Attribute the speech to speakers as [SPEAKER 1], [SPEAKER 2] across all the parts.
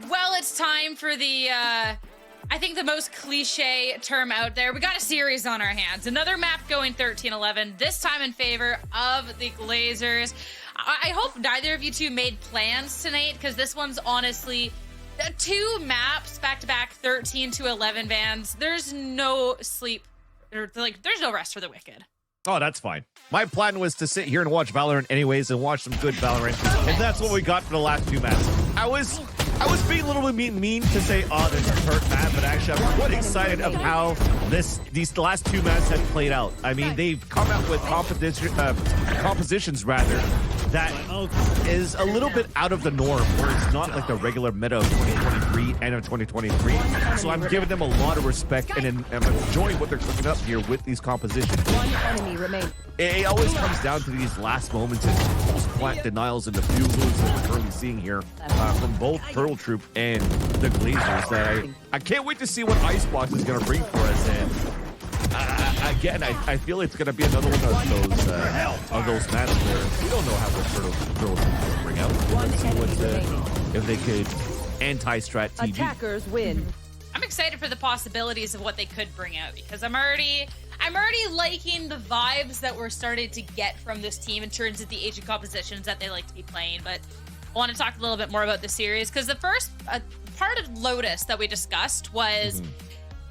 [SPEAKER 1] Well, it's time for the, I think the most cliche term out there. We got a series on our hands. Another map going 13-11, this time in favor of the Glazers. I hope neither of you two made plans tonight, because this one's honestly two maps back-to-back 13-11 bans. There's no sleep, or like, there's no rest for the wicked.
[SPEAKER 2] Oh, that's fine. My plan was to sit here and watch Valorant anyways and watch some good Valorant. And that's what we got for the last two maps. I was being a little bit mean to say, oh, there's a hurt map, but actually I'm quite excited of how these last two maps have played out. I mean, they've come out with compositions rather that is a little bit out of the norm, where it's not like the regular meta of 2023 and of 2023. So I'm giving them a lot of respect, and I'm enjoying what they're cooking up here with these compositions.
[SPEAKER 3] One enemy remains.
[SPEAKER 2] It always comes down to these last moments and post-plant denials and the few moves that we're currently seeing here from both Turtle Troop and the Glazers. That I can't wait to see what Icebox is going to bring for us. And again, I feel it's going to be another one of those maps where we don't know how the Turtle Troop will bring out. Let's see if they could anti-strat TG.
[SPEAKER 3] Attackers win.
[SPEAKER 1] I'm excited for the possibilities of what they could bring out, because I'm already liking the vibes that we're starting to get from this team in terms of the agent compositions that they like to be playing. But I want to talk a little bit more about the series, because the first part of Lotus that we discussed was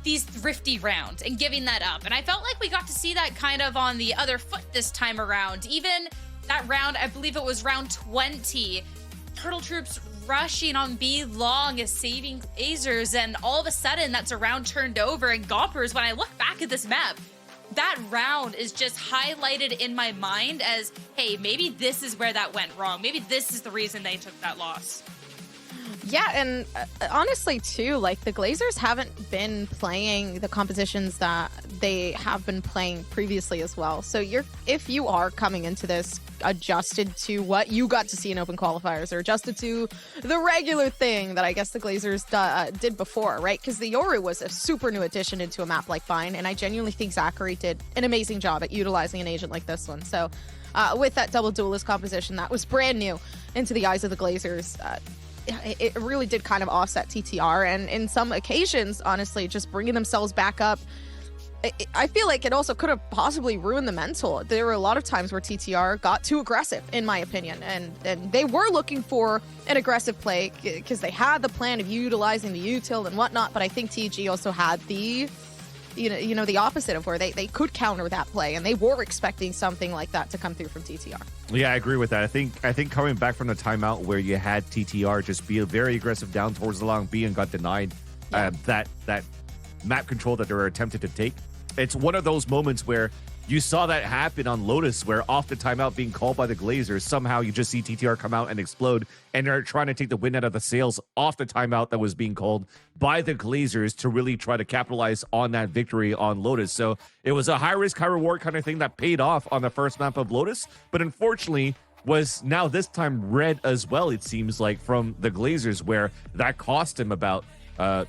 [SPEAKER 1] these thrifty rounds and giving that up. And I felt like we got to see that kind of on the other foot this time around. Even that round, I believe it was round 20, Turtle Troops rushing on B long is saving Glazers, and all of a sudden that's a round turned over. And Gompers, when I look back at this map, that round is just highlighted in my mind as, hey, maybe this is where that went wrong. Maybe this is the reason they took that loss.
[SPEAKER 4] Yeah, and honestly, too, like, the Glazers haven't been playing the compositions that they have been playing previously as well. So if you are coming into this adjusted to what you got to see in open qualifiers, or adjusted to the regular thing that I guess the Glazers did before, right? Because the Yoru was a super new addition into a map like Vine, and I genuinely think Zachary did an amazing job at utilizing an agent like this one. So with that double duelist composition that was brand new into the eyes of the Glazers, it really did kind of offset TTR, and in some occasions, honestly, just bringing themselves back up, I feel like it also could have possibly ruined the mental. There were a lot of times where TTR got too aggressive, in my opinion, and they were looking for an aggressive play because they had the plan of utilizing the util and whatnot, but I think TG also had the the opposite of where they could counter that play, and they were expecting something like that to come through from TTR.
[SPEAKER 2] Yeah, I agree with that. I think coming back from the timeout where you had TTR just be very aggressive down towards the long B and got denied that map control that they were attempted to take. It's one of those moments where you saw that happen on Lotus, where off the timeout being called by the Glazers, somehow you just see TTR come out and explode, and they're trying to take the wind out of the sails off the timeout that was being called by the Glazers to really try to capitalize on that victory on Lotus. So it was a high risk, high reward kind of thing that paid off on the first map of Lotus, but unfortunately was now this time red as well, it seems like, from the Glazers, where that cost him about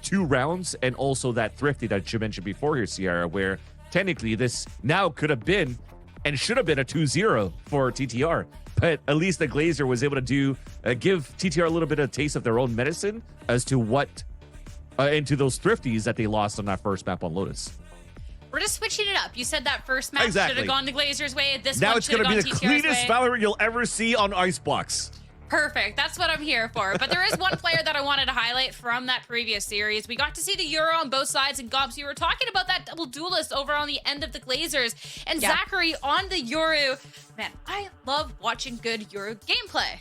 [SPEAKER 2] 2 rounds, and also that thrifty that you mentioned before here, Sierra, where technically this now could have been and should have been a 2-0 for TTR, but at least the Glazer was able to give TTR a little bit of taste of their own medicine as to what into those thrifties that they lost on that first map on Lotus.
[SPEAKER 1] We're just switching it up. You said that first map
[SPEAKER 2] Exactly.
[SPEAKER 1] should have gone the Glazers' way. This
[SPEAKER 2] Now
[SPEAKER 1] one
[SPEAKER 2] it's
[SPEAKER 1] should have
[SPEAKER 2] going to
[SPEAKER 1] gone
[SPEAKER 2] be the
[SPEAKER 1] TTR's
[SPEAKER 2] cleanest
[SPEAKER 1] way.
[SPEAKER 2] Valorant you'll ever see on Icebox.
[SPEAKER 1] Perfect. That's what I'm here for. But there is one player that I wanted to highlight from that previous series. We got to see the Euro on both sides, and Gobs, you were talking about that double duelist over on the end of the Glazers, and Zachary on the Euro. Man, I love watching good Euro gameplay.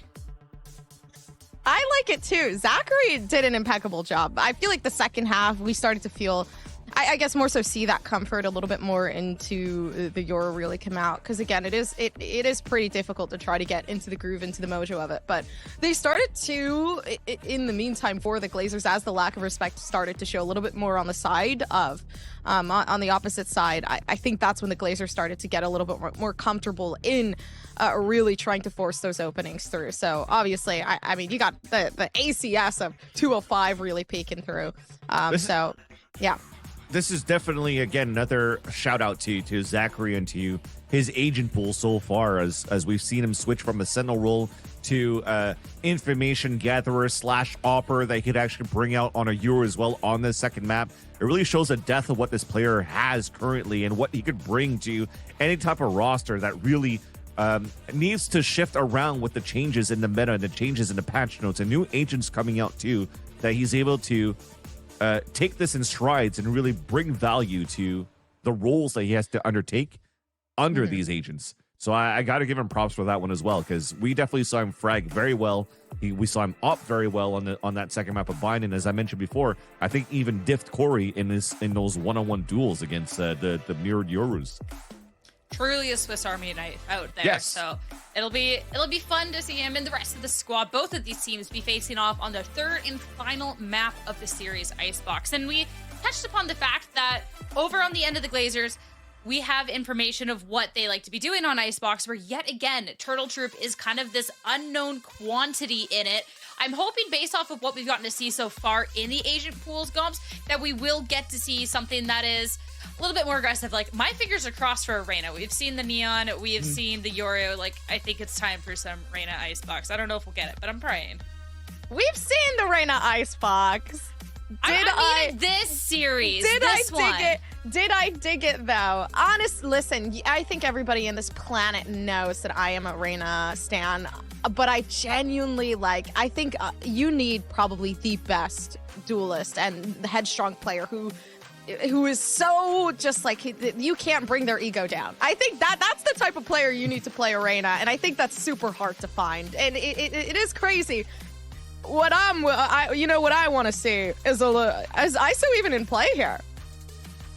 [SPEAKER 4] I like it too. Zachary did an impeccable job. I feel like the second half, we started to feel, I guess more so see that comfort a little bit more into the Euro really come out. Because again, it is pretty difficult to try to get into the groove, into the mojo of it. But they started to, in the meantime, for the Glazers, as the lack of respect started to show a little bit more on the side of, on the opposite side, I think that's when the Glazers started to get a little bit more comfortable in really trying to force those openings through. So obviously, I mean, you got the ACS of 205 really peeking through. So, yeah.
[SPEAKER 2] this is definitely, again, another shout out to Zachary and to his agent pool so far, as we've seen him switch from a sentinel role to information gatherer / opper that he could actually bring out on a Euro as well on the second map. It really shows the depth of what this player has currently and what he could bring to any type of roster that really needs to shift around with the changes in the meta and the changes in the patch notes and new agents coming out too, that he's able to take this in strides and really bring value to the roles that he has to undertake under these agents. So I got to give him props for that one as well, because we definitely saw him frag very well. We saw him up very well on that second map of Vine, and as I mentioned before, I think even diffed Corey in those one-on-one duels against the mirrored Yorus.
[SPEAKER 1] Truly a Swiss Army knife out there.
[SPEAKER 2] Yes.
[SPEAKER 1] So it'll be fun to see him and the rest of the squad. Both of these teams be facing off on the third and final map of the series, Icebox. And we touched upon the fact that over on the end of the Glazers, we have information of what they like to be doing on Icebox, where yet again, Turtle Troop is kind of this unknown quantity in it. I'm hoping, based off of what we've gotten to see so far in the agent pools, Gomps, that we will get to see something that is a little bit more aggressive. Like, my fingers are crossed for a Reyna. We've seen the Neon, we have seen the Yoru. Like, I think it's time for some Reyna Icebox. I don't know if we'll get it, but I'm praying.
[SPEAKER 4] We've seen the Reyna Icebox.
[SPEAKER 1] I mean, this series,
[SPEAKER 4] Did
[SPEAKER 1] this
[SPEAKER 4] I
[SPEAKER 1] one.
[SPEAKER 4] dig it? Did I dig it though? Listen, I think everybody in this planet knows that I am a Reyna stan, but I genuinely I think you need probably the best duelist and the headstrong player who is so just you can't bring their ego down. I think that's the type of player you need to play a Reyna, and I think that's super hard to find, and it is crazy. What I want to see is ISO even in play here.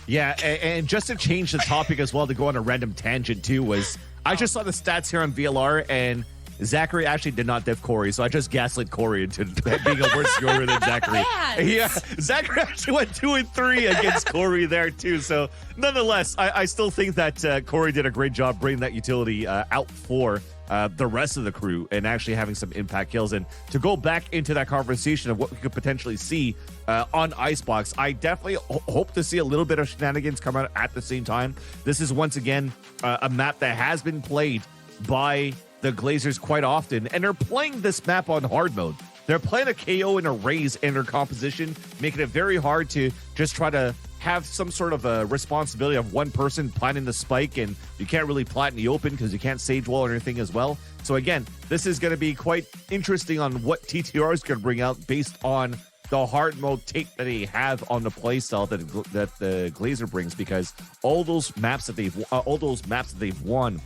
[SPEAKER 2] Yeah, and just to change the topic as well, to go on a random tangent too, was I just saw the stats here on VLR, and Zachary actually did not diff Corey, so I just gaslit Corey into being a worse scorer than Zachary. Yeah, Zachary actually went 2 and 3 against Corey there too. So nonetheless, I still think that Corey did a great job bringing that utility out for the rest of the crew and actually having some impact kills. And to go back into that conversation of what we could potentially see on Icebox, I definitely hope to see a little bit of shenanigans come out at the same time. This is once again a map that has been played by the Glazers quite often, and they're playing this map on hard mode. They're playing a KO and a raise in their composition, making it very hard to just try to have some sort of a responsibility of one person planting the spike, and you can't really plant in the open because you can't sage wall or anything as well. So again, this is going to be quite interesting on what TTR is going to bring out based on the hard mode take that they have on the playstyle that the Glazer brings, because all those maps that they've won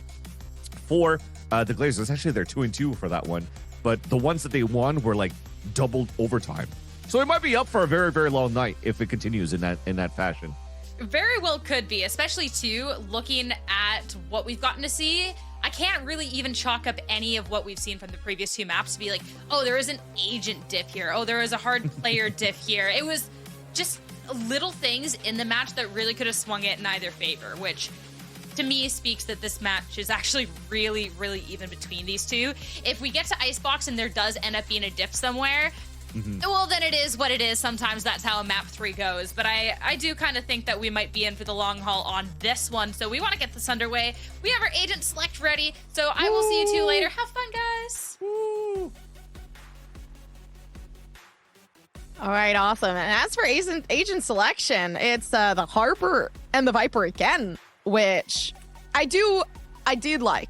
[SPEAKER 2] for the Glazers, actually they're 2 and 2 for that one, but the ones that they won were doubled overtime. So it might be up for a very, very long night if it continues in that fashion.
[SPEAKER 1] Very well could be, especially too, looking at what we've gotten to see. I can't really even chalk up any of what we've seen from the previous 2 maps to be like, oh, there is an agent diff here. Oh, there is a hard player diff here. It was just little things in the match that really could have swung it in either favor, which to me speaks that this match is actually really, really even between these two. If we get to Icebox and there does end up being a diff somewhere, well, then it is what it is. Sometimes that's how a map 3 goes. But I do kind of think that we might be in for the long haul on this one. So we want to get this underway. We have our agent select ready. So I will see you two later. Have fun, guys.
[SPEAKER 4] All right, awesome. And as for agent selection, it's the Harper and the Viper again, which I did like.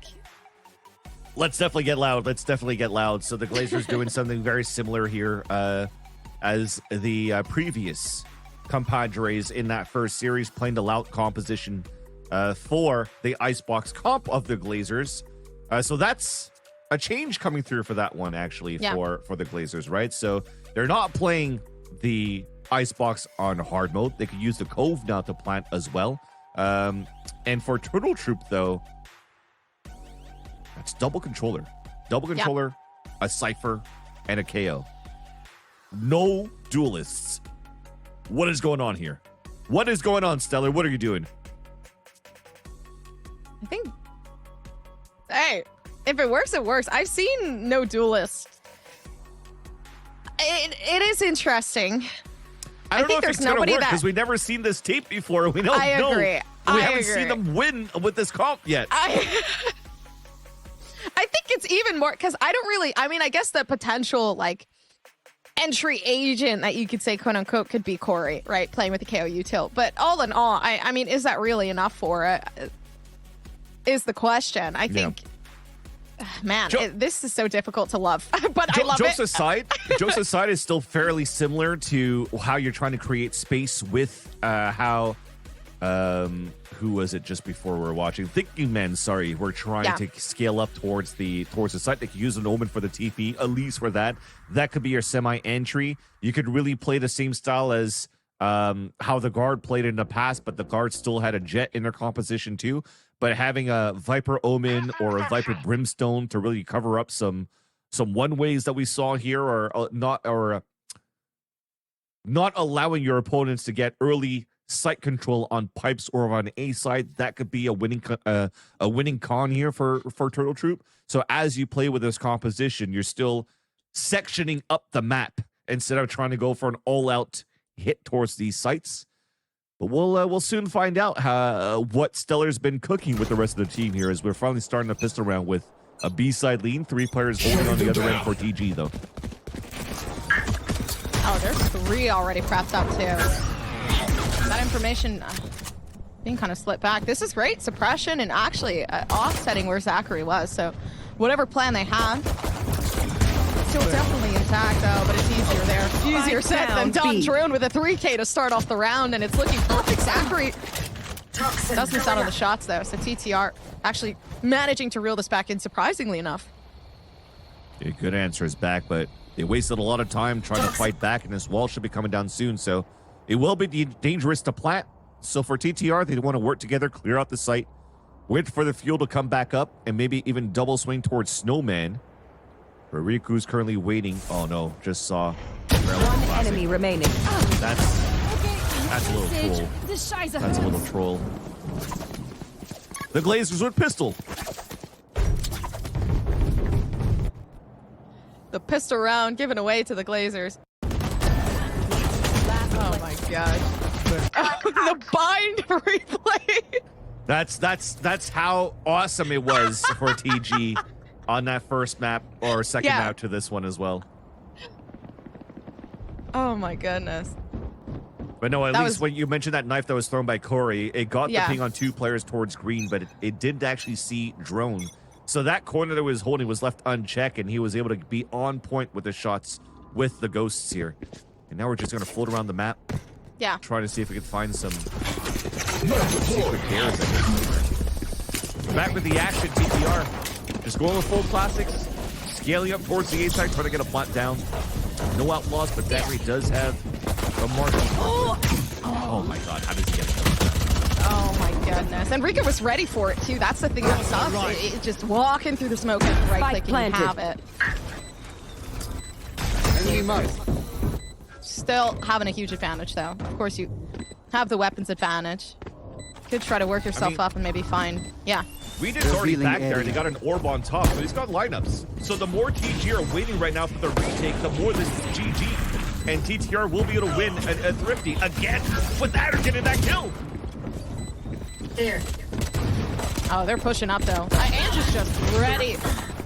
[SPEAKER 2] Let's definitely get loud. So the Glazers doing something very similar here as the previous compadres in that first series, playing the loud composition for the Icebox comp of the Glazers. So that's a change coming through for that one, actually, for the Glazers, right? So they're not playing the Icebox on hard mode. They could use the Cove now to plant as well. And for Turtle Troop, though, it's double controller, a Cypher, and a KO. No duelists. What is going on here? What is going on, Stellar? What are you doing?
[SPEAKER 4] I think, hey, if it works, it works. I've seen no duelists. It is interesting.
[SPEAKER 2] I don't know if
[SPEAKER 4] there's
[SPEAKER 2] it's going to
[SPEAKER 4] nobody
[SPEAKER 2] work
[SPEAKER 4] that
[SPEAKER 2] because we've never seen this tape before. We don't
[SPEAKER 4] I
[SPEAKER 2] know.
[SPEAKER 4] agree.
[SPEAKER 2] We
[SPEAKER 4] I
[SPEAKER 2] haven't
[SPEAKER 4] agree.
[SPEAKER 2] seen them win with this comp yet.
[SPEAKER 4] I think it's even more because I don't really. I mean, I guess the potential like entry agent that you could say, quote unquote, could be Corey, right? Playing with the KOU tilt. But all in all, I mean, is that really enough for it? Is the question. I think, man, this is so difficult to love, but I love
[SPEAKER 2] Joseph's
[SPEAKER 4] it.
[SPEAKER 2] Joseph's side is still fairly similar to how you're trying to create space with how. Who was it just before we were watching? Thinking Men, sorry, we're trying to scale up towards the site. They could use an Omen for the TP, at least for that. That could be your semi-entry. You could really play the same style as how the guard played in the past, but the guard still had a Jet in their composition too. But having a Viper Omen or a Viper Brimstone to really cover up some one-ways that we saw here, or not allowing your opponents to get early site control on pipes or on A side, that could be a winning con here for Turtle Troop. So as you play with this composition, you're still sectioning up the map instead of trying to go for an all-out hit towards these sites. But we'll soon find out what Stellar's been cooking with the rest of the team here, as we're finally starting the pistol round with a B side lean. 3 players holding on the other end for TG though.
[SPEAKER 4] Oh, there's 3 already prepped up too. That information being kind of slipped back. This is great suppression and actually offsetting where Zachary was. So whatever plan they had, still definitely intact though, but it's easier there. Easier said than done. Drone with a 3K to start off the round, and it's looking perfect. Zachary does miss out on the shots though, so TTR actually managing to reel this back in surprisingly enough.
[SPEAKER 2] Yeah, good answers back, but they wasted a lot of time trying to fight back, and this wall should be coming down soon, so it will be dangerous to plant. So for TTR, they want to work together, clear out the site, wait for the fuel to come back up, and maybe even double swing towards Snowman. But Riku's currently waiting. Oh no, just saw.
[SPEAKER 3] One enemy remaining.
[SPEAKER 2] That's a little troll. That's a little troll. The Glazers with pistol.
[SPEAKER 4] The pistol round given away to the Glazers. Oh my god. The bind replay.
[SPEAKER 2] That's how awesome it was for TG on that first map, or second map to this one as well.
[SPEAKER 4] Oh my goodness.
[SPEAKER 2] But no, at least when you mentioned that knife that was thrown by Corey, it got the ping on 2 players towards green, but it didn't actually see drone. So that corner that he was holding was left unchecked, and he was able to be on point with the shots with the ghosts here. And now we're just going to float around the map.
[SPEAKER 4] Yeah.
[SPEAKER 2] Trying to see if we can find some secret dares. Back with the action, TTR. Just going with full classics. Scaling up towards the A side, trying to get a plant down. No outlaws, but Zachary does have a mark. Oh my god, how does he get it?
[SPEAKER 4] Oh my goodness. And Rika was ready for it too. That's the thing that sucks. It just walking through the smoke and right click and you have it. Still having a huge advantage though. Of course you have the weapons advantage. Could try to work yourself up and maybe find
[SPEAKER 2] Reed is already back there, and he got an orb on top, but he's got lineups. So the more TG are waiting right now for the retake, the more this is GG. And TTR will be able to win a Thrifty again without her getting that kill.
[SPEAKER 5] There.
[SPEAKER 4] Oh, they're pushing up though. Ange is just ready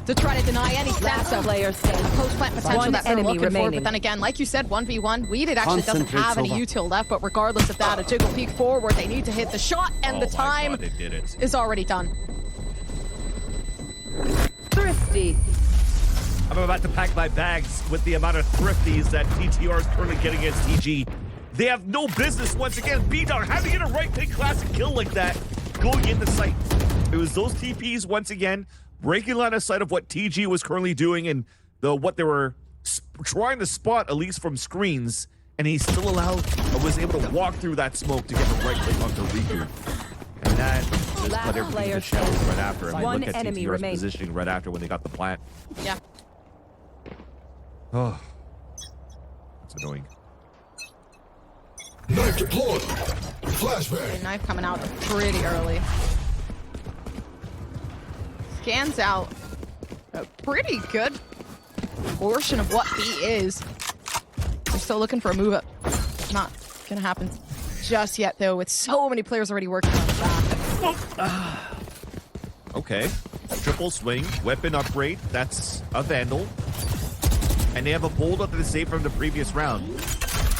[SPEAKER 4] to try to deny any sense of post-plant potential that they're looking for. But then again, like you said, 1v1, Weeded actually doesn't have any util left, but regardless of that, a jiggle peek forward, they need to hit the shot, and the time is already done.
[SPEAKER 3] Thrifty.
[SPEAKER 2] I'm about to pack my bags with the amount of thrifties that TTR is currently getting against TG. They have no business, once again. B-Dog, how do you get a right-click classic kill like that going in the sight? It was those TPs, once again, breaking line of sight of what TG was currently doing and what they were trying to spot, at least from screens, and he still was able to walk through that smoke to get the right-click onto Riku. And that just put everything in the shells right after. I mean, look at TTR's positioning right after when they got the plant.
[SPEAKER 4] Yeah.
[SPEAKER 2] Oh, that's annoying.
[SPEAKER 6] Knife deployed. Flashbang.
[SPEAKER 4] Knife coming out pretty early. Scans out a pretty good portion of what he is. They're still looking for a move up. Not gonna happen just yet, though, with so many players already working on the back.
[SPEAKER 2] Okay. Triple swing, weapon upgrade. That's a Vandal. And they have a bold up to the save from the previous round.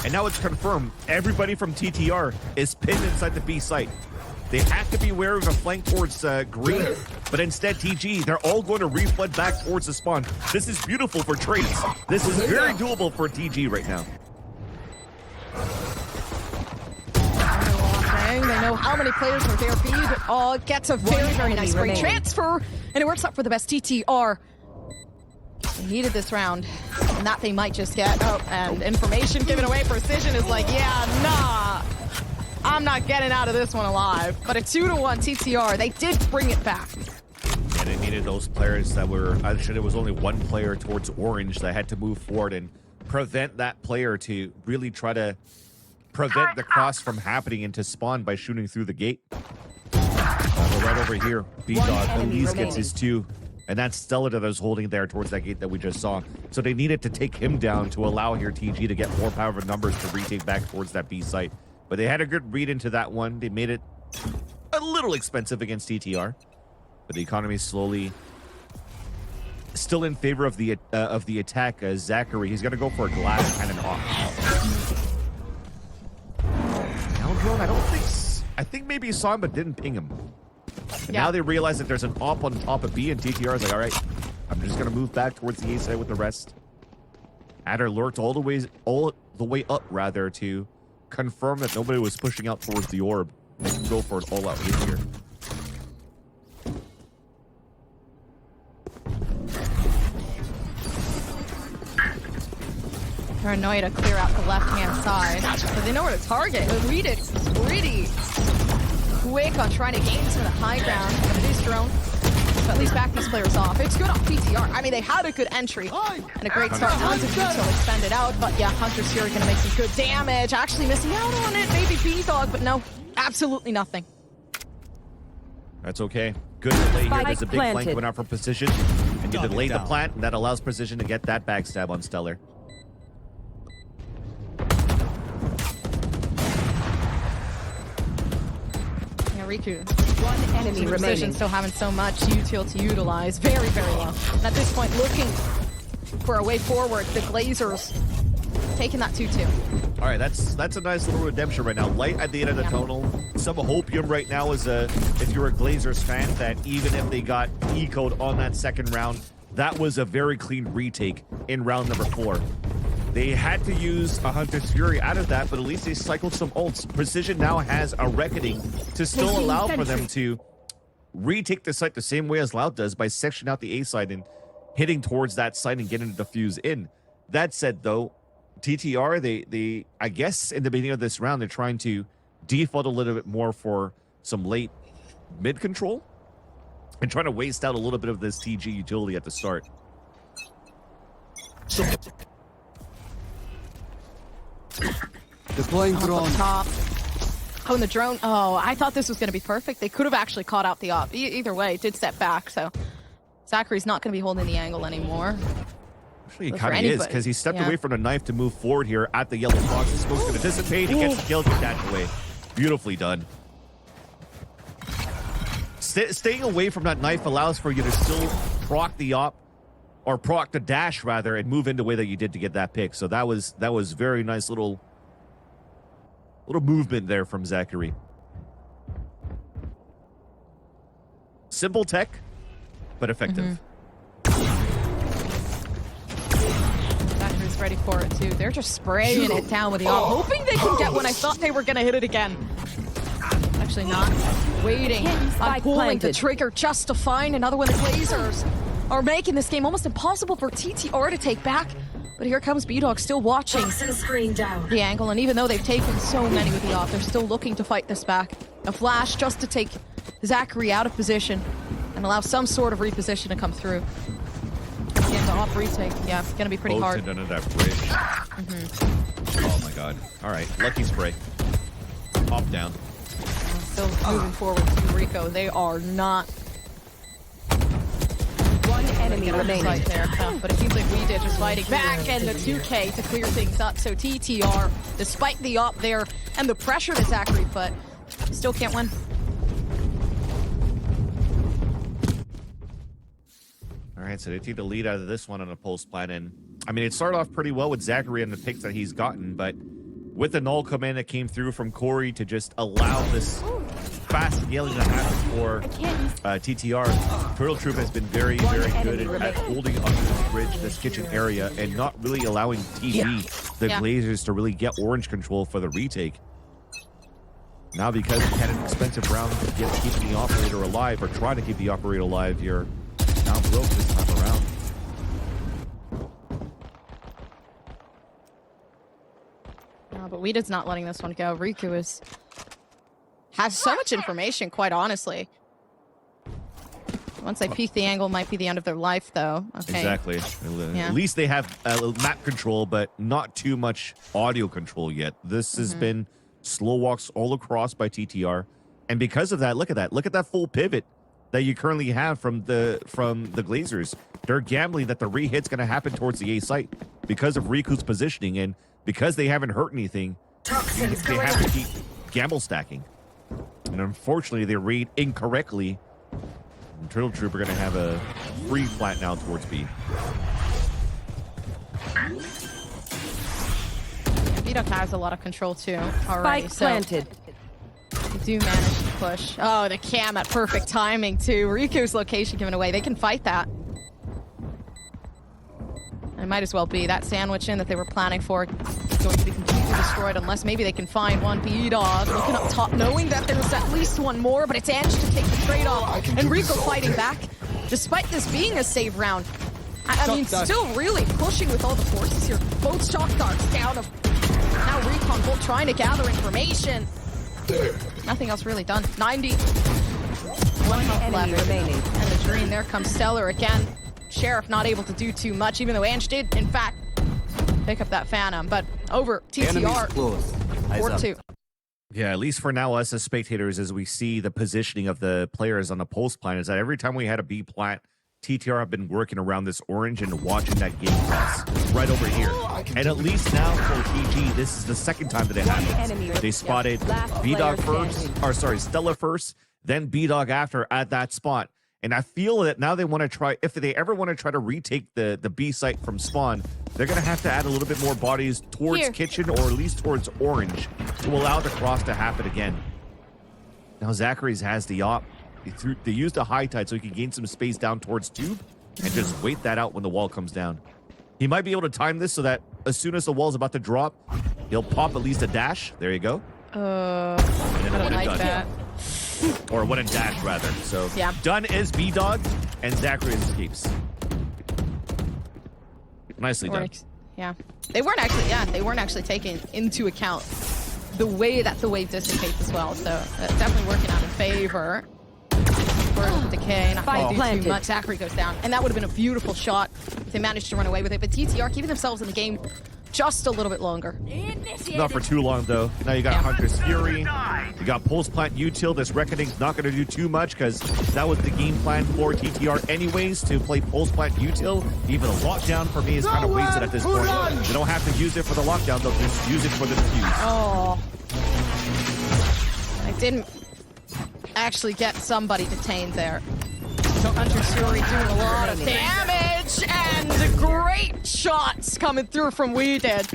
[SPEAKER 2] And now it's confirmed. Everybody from TTR is pinned inside the B site. They have to be aware of a flank towards green, but instead TG, they're all going to reflood back towards the spawn. This is beautiful for trades. This is very doable for TG right now.
[SPEAKER 4] They know how many players are there. Feed gets a very, very nice great transfer, and it works out for the best TTR. They needed this round, and that they might just get. Oh, and information given away. Precision is like, yeah, nah. I'm not getting out of this one alive. But a 2-1 TTR, they did bring it back.
[SPEAKER 2] And it needed those players that were, actually there was only one player towards orange that had to move forward and prevent that player to really try to prevent the cross from happening into spawn by shooting through the gate. Right over here, B-Dog, Elise gets his 2. And that's Stella that was holding there towards that gate that we just saw. So they needed to take him down to allow here TG to get more power of numbers to retake back towards that B site. But they had a good read into that one. They made it a little expensive against TTR. But the economy is slowly still in favor of the attack. Zachary, he's going to go for a glass cannon off. Now drone, I think maybe he saw him but didn't ping him. And now they realize that there's an op on top of B, and TTR is like, all right, I'm just going to move back towards the A side with the rest. Adder lurked all the way up, rather, to confirm that nobody was pushing out towards the orb. They can go for an all-out hit here.
[SPEAKER 4] Paranoia to clear out the left-hand side, but they know where to target. Read it pretty quick on trying to gain some of the high ground. This drone, so at least back these players off. It's good off PTR. I mean, they had a good entry and a great start. Tons of detail extended out, but yeah, Hunter's Fury gonna make some good damage. Actually missing out on it, maybe B-Dog, but no, absolutely nothing.
[SPEAKER 2] That's okay. Good delay here. There's a big
[SPEAKER 3] Planted.
[SPEAKER 2] flank going out from Precision, and you delay the plant, and that allows Precision to get that backstab on Stellar.
[SPEAKER 4] Riku.
[SPEAKER 3] One enemy remaining.
[SPEAKER 4] Still having so much util to utilize. Very, very low. And at this point, looking for a way forward. The Glazers taking that 2-2.
[SPEAKER 2] All right, that's a nice little redemption right now. Light at the end of the tunnel. Some hopium right now is if you're a Glazers fan, that even if they got ecoed on that second round, that was a very clean retake in round number 4. They had to use a Hunter's Fury out of that, but at least they cycled some ults. Precision now has a Reckoning to still allow for them to retake the site the same way as Loud does by sectioning out the A side and hitting towards that site and getting the defuse in. That said, though, TTR, they I guess in the beginning of this round, they're trying to default a little bit more for some late mid control and trying to waste out a little bit of this TG utility at the start.
[SPEAKER 7] Deploying drone.
[SPEAKER 4] Top. Oh, and the drone. Oh, I thought this was going to be perfect. They could have actually caught out the op. Either way, it did step back, so Zachary's not going to be holding the angle anymore.
[SPEAKER 2] Actually, he kind of is, because he stepped away from the knife to move forward here at the yellow box. The smoke's going to dissipate. He gets the kill, get that away. Beautifully done. Staying away from that knife allows for you to still proc the op, or proc the dash rather, and move in the way that you did to get that pick. So that was very nice little movement there from Zachary. Simple tech, but effective.
[SPEAKER 4] Zachary's ready for it too. They're just spraying it down with the op, hoping they can get one. I thought they were going to hit it again. Actually not. Waiting on pulling the trigger just to find another one. The Glazers are making this game almost impossible for TTR to take back. But here comes B-Dog still watching the angle, and even though they've taken so many with the op, they're still looking to fight this back. A flash just to take Zachary out of position and allow some sort of reposition to come through. Again, the op retake, yeah, it's gonna be pretty hard.
[SPEAKER 2] Under that bridge. Oh my god. All right, lucky spray. Op down.
[SPEAKER 4] Still moving forward to Rico. They are not
[SPEAKER 3] One enemy remaining.
[SPEAKER 4] Right there. But it seems like we did just fighting back and the 2K to clear things up. So TTR, despite the op there and the pressure to Zachary, but still can't win.
[SPEAKER 2] All right, so they take the lead out of this one on a pulse plan. And I mean, it started off pretty well with Zachary and the picks that he's gotten, but with the null command that came through from Corey to just allow this fast scaling to happen for TTR, Turtle Troop has been very, very good at holding onto this bridge, this kitchen area, and not really allowing TG, the Glazers, to really get orange control for the retake. Now, because we had an expensive round to get keeping the operator alive, or try to keep the operator alive, you're now broke this time around.
[SPEAKER 4] No, but Weeded's not letting this one go. Riku has so much information, quite honestly. Once they peek the angle, might be the end of their life, though. Okay.
[SPEAKER 2] Exactly. At least they have map control, but not too much audio control yet. This has been slow walks all across by TTR, and because of that, look at that. Look at that full pivot that you currently have from the Glazers. They're gambling that the re-hit's going to happen towards the A site because of Riku's positioning, and because they haven't hurt anything, they have to keep gamble stacking. And unfortunately, they read incorrectly. And Turtle Troop are going to have a free flat now towards B.
[SPEAKER 4] Vidok has a lot of control too already.
[SPEAKER 3] Spike planted.
[SPEAKER 4] They do manage to push. Oh, the cam at perfect timing too. Riku's location given away. They can fight that. And it might as well be that sandwich in that they were planning for going to be completely destroyed unless maybe they can find one. B-Dog looking up top, knowing that there's at least one more, but it's Ange to take the trade-off. And Rico fighting back, despite this being a save round. I mean, still really pushing with all the forces here. Both shock darts down. Now Recon Bolt trying to gather information. Nothing else really done. 90. One health left remaining. And the dream, there comes Stellar again. Sheriff not able to do too much, even though Ange did, in fact, pick up that Phantom. But over TTR, 4-2.
[SPEAKER 2] Yeah, at least for now, us as spectators, as we see the positioning of the players on the pulse plan, is that every time we had a B plant, TTR have been working around this orange and watching that game cross right over here. And at least now for TG, this is the second time that it happens. They spotted B-Dog first, or sorry, Stella first, then B-Dog after at that spot. And I feel that now they want to try, if they ever want to try to retake the B site from spawn, they're going to have to add a little bit more bodies towards kitchen, or at least towards orange, to allow the cross to happen again. Now Zachary's has the op. They used a high tide so he can gain some space down towards tube and just wait that out when the wall comes down. He might be able to time this so that as soon as the wall's about to drop, he'll pop at least a dash. There you go. And then
[SPEAKER 4] I don't like that.
[SPEAKER 2] Or one and dash, rather. So
[SPEAKER 4] yeah.
[SPEAKER 2] Done is B-Dog, and Zachary escapes. Nicely done.
[SPEAKER 4] Yeah. They weren't actually taking into account the way that the wave dissipates as well. So definitely working out in favor. Decay, not going to do too much. Zachary goes down, and that would have been a beautiful shot if they managed to run away with it. But TTR keeping themselves in the game just a little bit longer.
[SPEAKER 2] Not for too long, though. Now you got Hunter's Fury. You got Pulse Plant Util. This Reckoning's not going to do too much because that was the game plan for TTR anyways, to play Pulse Plant Util. Even a lockdown for me is kind of wasted at this point. They don't have to use it for the lockdown. They'll just use it for the defuse.
[SPEAKER 4] Oh. I didn't actually get somebody detained there. So Hunter's Fury doing a lot of damage, and great shots coming through from We Did.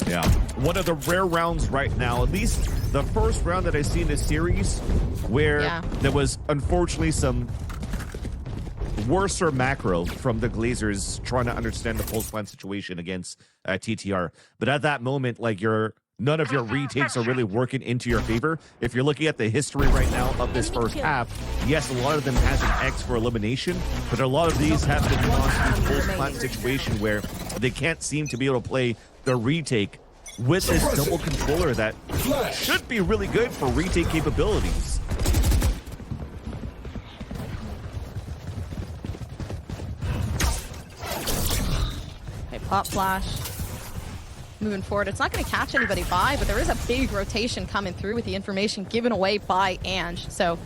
[SPEAKER 2] Yeah, one of the rare rounds right now, at least the first round that I see in this series, where there was unfortunately some worser macro from the Glazers trying to understand the pulse plan situation against TTR. But at that moment, like, none of your retakes are really working into your favor. If you're looking at the history right now of this first half, yes, a lot of them has an X for elimination, but a lot of these have been lost in a full plant situation where they can't seem to be able to play the retake with this double controller that should be really good for retake capabilities.
[SPEAKER 4] Okay, pop flash. Moving forward, it's not going to catch anybody by, but there is a big rotation coming through with the information given away by Ange. So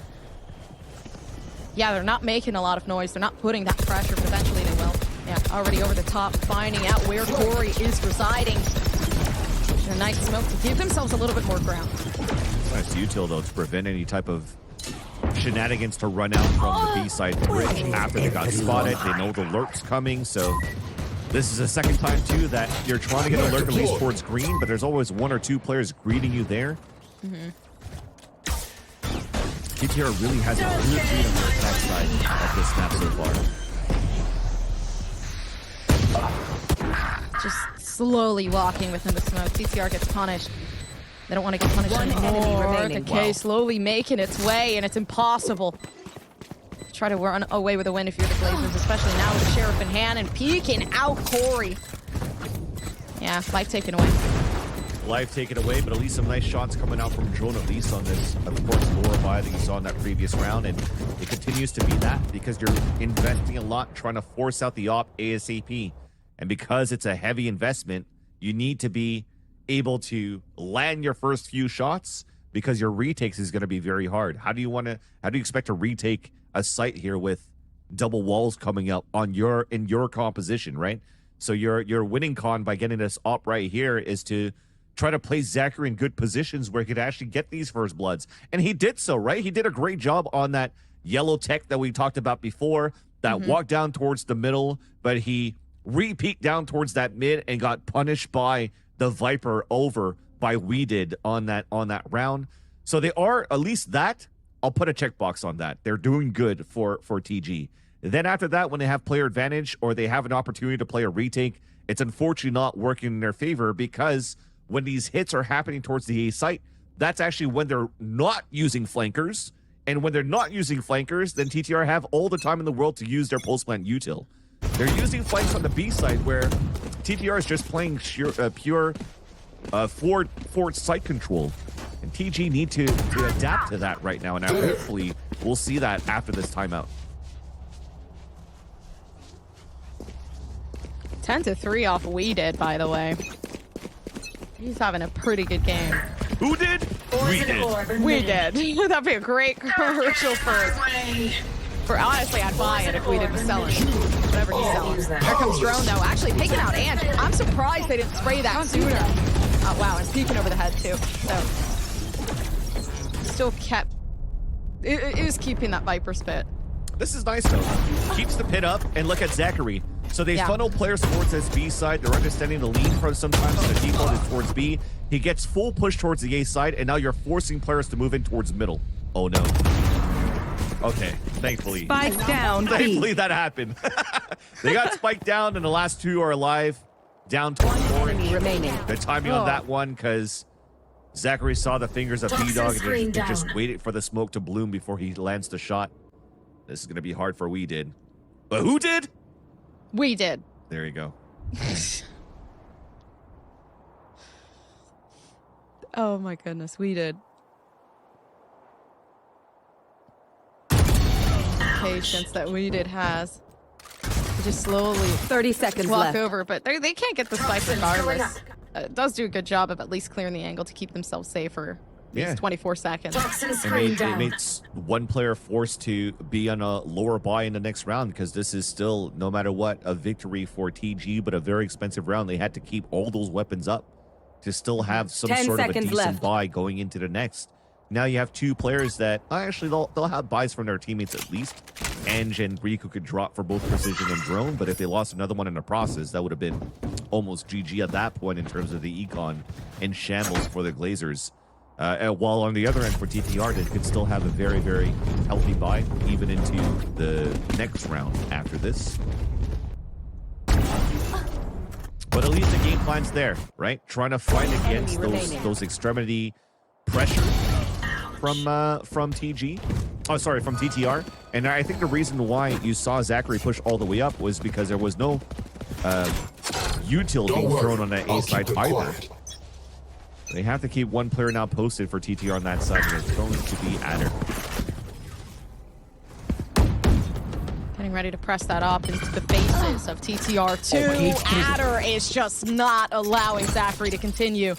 [SPEAKER 4] Yeah, they're not making a lot of noise. They're not putting that pressure, but eventually they will. Yeah, already over the top, finding out where Corey is residing. A nice smoke to give themselves a little bit more ground.
[SPEAKER 2] Nice util, though, to prevent any type of shenanigans to run out from the B-side bridge after they got spotted. They know the lurk's coming, so this is the second time, too, that you're trying to get a lurk at least towards green, but there's always 1 or 2 players greeting you there. TTR really has a good lead on their attack side of this map so far.
[SPEAKER 4] Just slowly walking within the smoke. TTR gets punished. They don't want to get punished
[SPEAKER 3] One enemy
[SPEAKER 4] anymore. The
[SPEAKER 3] remaining.
[SPEAKER 4] K slowly making its way, and it's impossible. Try to run away with a win if you're the Glazers, especially now with the Sheriff in hand and peeking out Corey. Yeah, life taken away.
[SPEAKER 2] Life taken away, but at least some nice shots coming out from Drone at least on this, of course, lower buy that you saw in that previous round, and it continues to be that because you're investing a lot trying to force out the op ASAP. And because it's a heavy investment, you need to be able to land your first few shots because your retakes is going to be very hard. How do you expect to retake a site here with double walls coming up on in your composition, right? So your winning con by getting this op right here is to try to place Zachary in good positions where he could actually get these first bloods. And he did so, right? He did a great job on that yellow tech that we talked about before, that walked down towards the middle, but he re-peeked down towards that mid and got punished by the Viper over by We Did on that round. So they are, at least that, I'll put a checkbox on that. They're doing good for TG. Then after that, when they have player advantage or they have an opportunity to play a retake, it's unfortunately not working in their favor because when these hits are happening towards the A site, that's actually when they're not using flankers. And when they're not using flankers, then TTR have all the time in the world to use their post-plant util. They're using flanks on the B side where TTR is just playing pure forward site control. And TG need to adapt to that right now. And hopefully we'll see that after this timeout.
[SPEAKER 4] 10-3 off We Did, by the way. He's having a pretty good game.
[SPEAKER 2] Who did? We did.
[SPEAKER 4] We did. That'd be a great commercial for honestly, I'd buy it if We Did was selling whatever he's selling. There comes Drone, though, actually taking out Ange. I'm surprised they didn't spray that sooner. Oh, wow, and peeking over the head, too. So, still kept... It is keeping that Viper spit.
[SPEAKER 2] This is nice, though. Keeps the pit up, and look at Zachary. So they funnel players towards this B side. They're understanding the lead from sometimes the default is towards B. He gets full push towards the A side, and now you're forcing players to move in towards middle. Oh, no. Okay, thankfully.
[SPEAKER 3] Spike down.
[SPEAKER 2] Thankfully that happened. They got spiked down, and the last 2 are alive. Down to orange.
[SPEAKER 3] Remaining.
[SPEAKER 2] The timing on that one, because Zachary saw the fingers of B-Dog and just waited for the smoke to bloom before he lands the shot. This is going to be hard for We Did. But who did?
[SPEAKER 4] We Did.
[SPEAKER 2] There you go.
[SPEAKER 4] Oh my goodness, We Did. Patience that We Did has. They just slowly
[SPEAKER 3] 30 seconds
[SPEAKER 4] walk
[SPEAKER 3] left.
[SPEAKER 4] over, but they can't get the spike regardless. It does do a good job of at least clearing the angle to keep themselves safe for at least 24 seconds.
[SPEAKER 2] It makes one player forced to be on a lower buy in the next round because this is still, no matter what, a victory for TG, but a very expensive round. They had to keep all those weapons up to still have some
[SPEAKER 3] 10
[SPEAKER 2] sort of a
[SPEAKER 3] seconds
[SPEAKER 2] decent
[SPEAKER 3] left.
[SPEAKER 2] buy going into the next. Now you have 2 players that actually they'll have buys from their teammates at least. Ange and Riku could drop for both Precision and Drone, but if they lost another one in the process, that would have been almost GG at that point in terms of the econ and shambles for the Glazers. While on the other end for TTR, they could still have a very, very healthy buy even into the next round after this. But at least the game plan's there, right? Trying to fight against those extremity pressure from TG. Oh, sorry, from TTR. And I think the reason why you saw Zachary push all the way up was because there was no util being thrown on that A side either. They have to keep one player now posted for TTR on that side, and it's going to be Adder.
[SPEAKER 4] Getting ready to press that up into the faces of TTR2. Adder is just not allowing Zachary to continue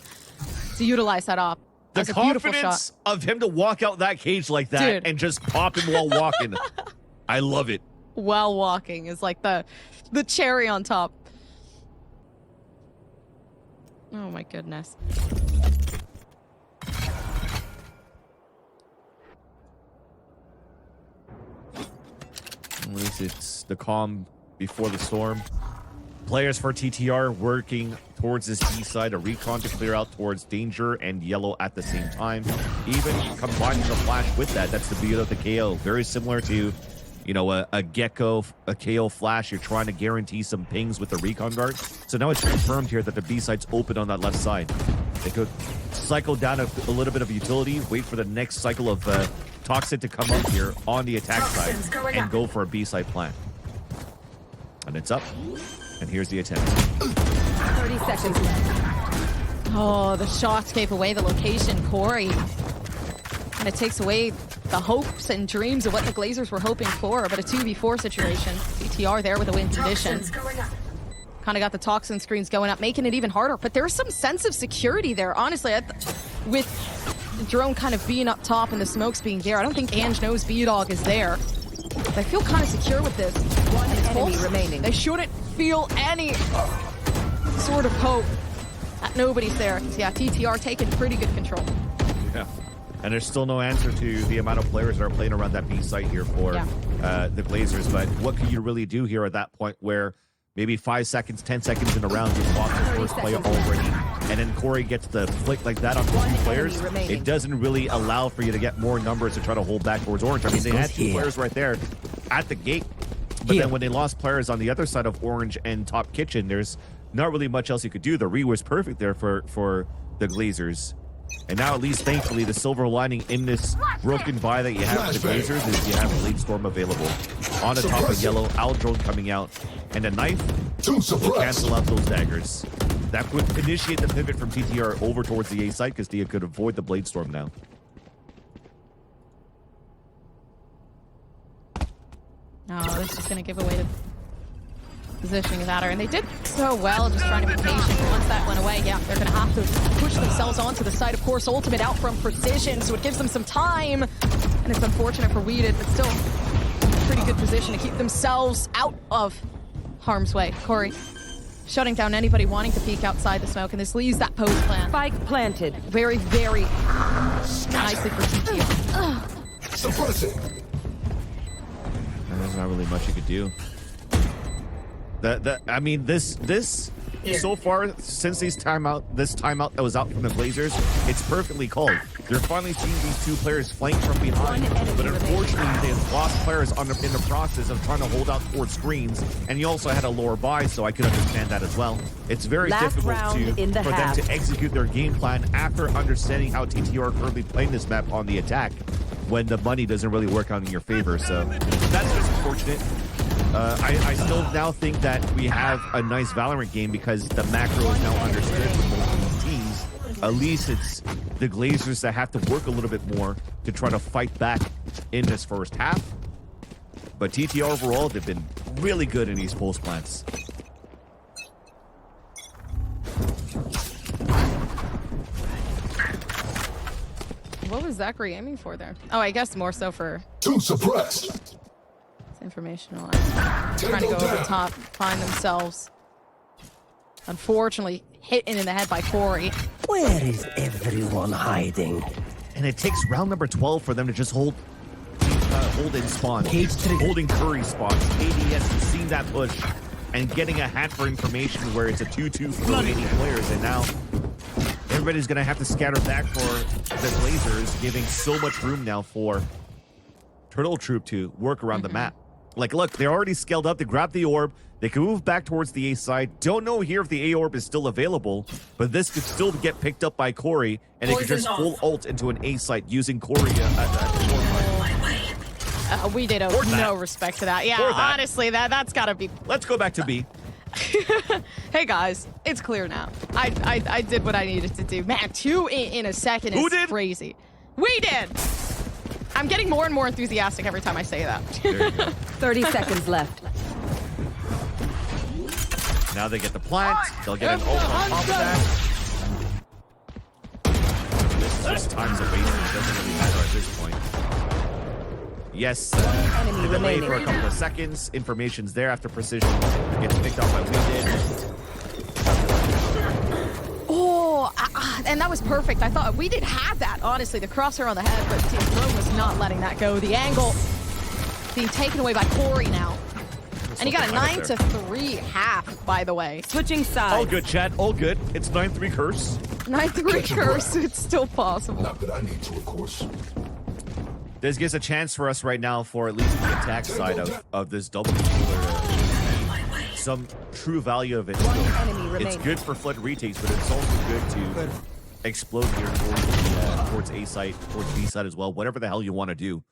[SPEAKER 4] to utilize that op.
[SPEAKER 2] The
[SPEAKER 4] That's a beautiful
[SPEAKER 2] confidence
[SPEAKER 4] shot.
[SPEAKER 2] of him to walk out that cage like that and just pop him while walking. I love it.
[SPEAKER 4] While walking is like the cherry on top. Oh my goodness.
[SPEAKER 2] At least it's the calm before the storm. Players for TTR working towards this B side, a recon to clear out towards danger and yellow at the same time. Even combining the flash with that, that's the beauty of the KO. Very similar to, you know, a Gecko, a KO flash. You're trying to guarantee some pings with the recon guard. So now it's confirmed here that the B side's open on that left side. They could cycle down a little bit of utility, wait for the next cycle of Toxic to come up here on the attack side and go for a B side plan. And it's up. And here's the attempt.
[SPEAKER 3] 30 seconds left.
[SPEAKER 4] Oh, the shots gave away the location, Corey. And it takes away the hopes and dreams of what the Glazers were hoping for, but a 2v4 situation. TTR there with a win condition. Kind of got the toxin screens going up, making it even harder, but there's some sense of security there. Honestly, with the drone kind of being up top and the smokes being there, I don't think Ange knows B-Dog is there. But I feel kind of secure with this.
[SPEAKER 3] One enemy remaining.
[SPEAKER 4] They shouldn't feel any sort of hope that nobody's there. Yeah, TTR taking pretty good control.
[SPEAKER 2] Yeah. And there's still no answer to the amount of players that are playing around that B site here for the Glazers. But what can you really do here at that point where maybe 5 seconds, 10 seconds in a round, you've lost your first player already, and then Corey gets the flick like that on the two players? It doesn't really allow for you to get more numbers to try to hold back towards Orange. I mean, they had two players right there at the gate, but then when they lost players on the other side of Orange and top kitchen, there's not really much else you could do. The re was perfect there for the Glazers. And now, at least, thankfully, the silver lining in this broken buy that you have for the Glazers is you have Blade Storm available. On the top of yellow, Aldrone coming out, and a knife will cancel out those daggers. That would initiate the pivot from TTR over towards the A side because they could avoid the Blade Storm now.
[SPEAKER 4] Oh, this is going to give away the positioning of that, and they did so well just trying to be patient. But once that went away, yeah, they're going to have to push themselves onto the side. Of course, ultimate out from precision, so it gives them some time, and it's unfortunate for Weeded, but still pretty good position to keep themselves out of harm's way. Corey, shutting down anybody wanting to peek outside the smoke, and this leaves that pose plan.
[SPEAKER 3] Spike planted.
[SPEAKER 4] Very, very nicely for TTR.
[SPEAKER 6] Suppressing.
[SPEAKER 2] There's not really much you could do. I mean, this so far since this timeout that was out from the Glazers, it's perfectly called. They're finally seeing these two players flank from behind, but unfortunately they've lost players in the process of trying to hold out towards screens, and you also had a lower buy, so I could understand that as well. It's very difficult for them to execute their game plan after understanding how TTR are currently playing this map on the attack when the money doesn't really work out in your favor, so that's just unfortunate. I still now think that we have a nice Valorant game because the macro is now understood for both these teams. At least it's the Glazers that have to work a little bit more to try to fight back in this first half. But TTR overall, they've been really good in these pulse plants.
[SPEAKER 4] What was Zachary aiming for there? Oh, I guess more so for...
[SPEAKER 6] Too suppressed.
[SPEAKER 4] Informational. Trying to go over the top, find themselves. Unfortunately, hit in the head by Corey.
[SPEAKER 7] Where is everyone hiding?
[SPEAKER 2] And it takes round number 12 for them to just hold in spawn. Holding Curry spots. ADS has seen that push and getting a hat for information where it's a 2-2 for remaining players. And now everybody's going to have to scatter back for the Glazers, giving so much room now for Turtle Troop to work around the map. Like, look, they're already scaled up to grab the orb. They can move back towards the A side. Don't know here if the A orb is still available, but this could still get picked up by Corey, and they could just full ult into an A site using Corey
[SPEAKER 4] we did no respect to that. Yeah, honestly, that's got to be...
[SPEAKER 2] Let's go back to B.
[SPEAKER 4] Hey, guys, it's clear now. I did what I needed to do. Man, 2 in a second is crazy. We did! I'm getting more and more enthusiastic every time I say that.
[SPEAKER 3] 30 seconds left.
[SPEAKER 2] Now they get the plant. They'll get an ult on top of that. This just time's a waste. It doesn't really matter at this point. Yes,
[SPEAKER 3] enemy
[SPEAKER 2] the delay
[SPEAKER 3] remaining.
[SPEAKER 2] for a couple of seconds. Information's there after precision. Gets picked up by We Did.
[SPEAKER 4] Oh, and that was perfect. I thought we did have that, honestly, the crosshair on the head, but Team Throne was not letting that go. The angle being taken away by Corey now. And he got a 9-3 half, by the way.
[SPEAKER 3] Switching sides.
[SPEAKER 2] All good, chat. All good. It's 9-3 curse.
[SPEAKER 4] 9-3 curse, it's still possible.
[SPEAKER 6] Not that I need to, of course.
[SPEAKER 2] This gives a chance for us right now for at least the attack side of this double controller. Some true value of it.
[SPEAKER 3] One enemy
[SPEAKER 2] It's
[SPEAKER 3] remaining.
[SPEAKER 2] good for flood retakes, but it's also good to explode here towards A site, towards B side as well. Whatever the hell you want to do,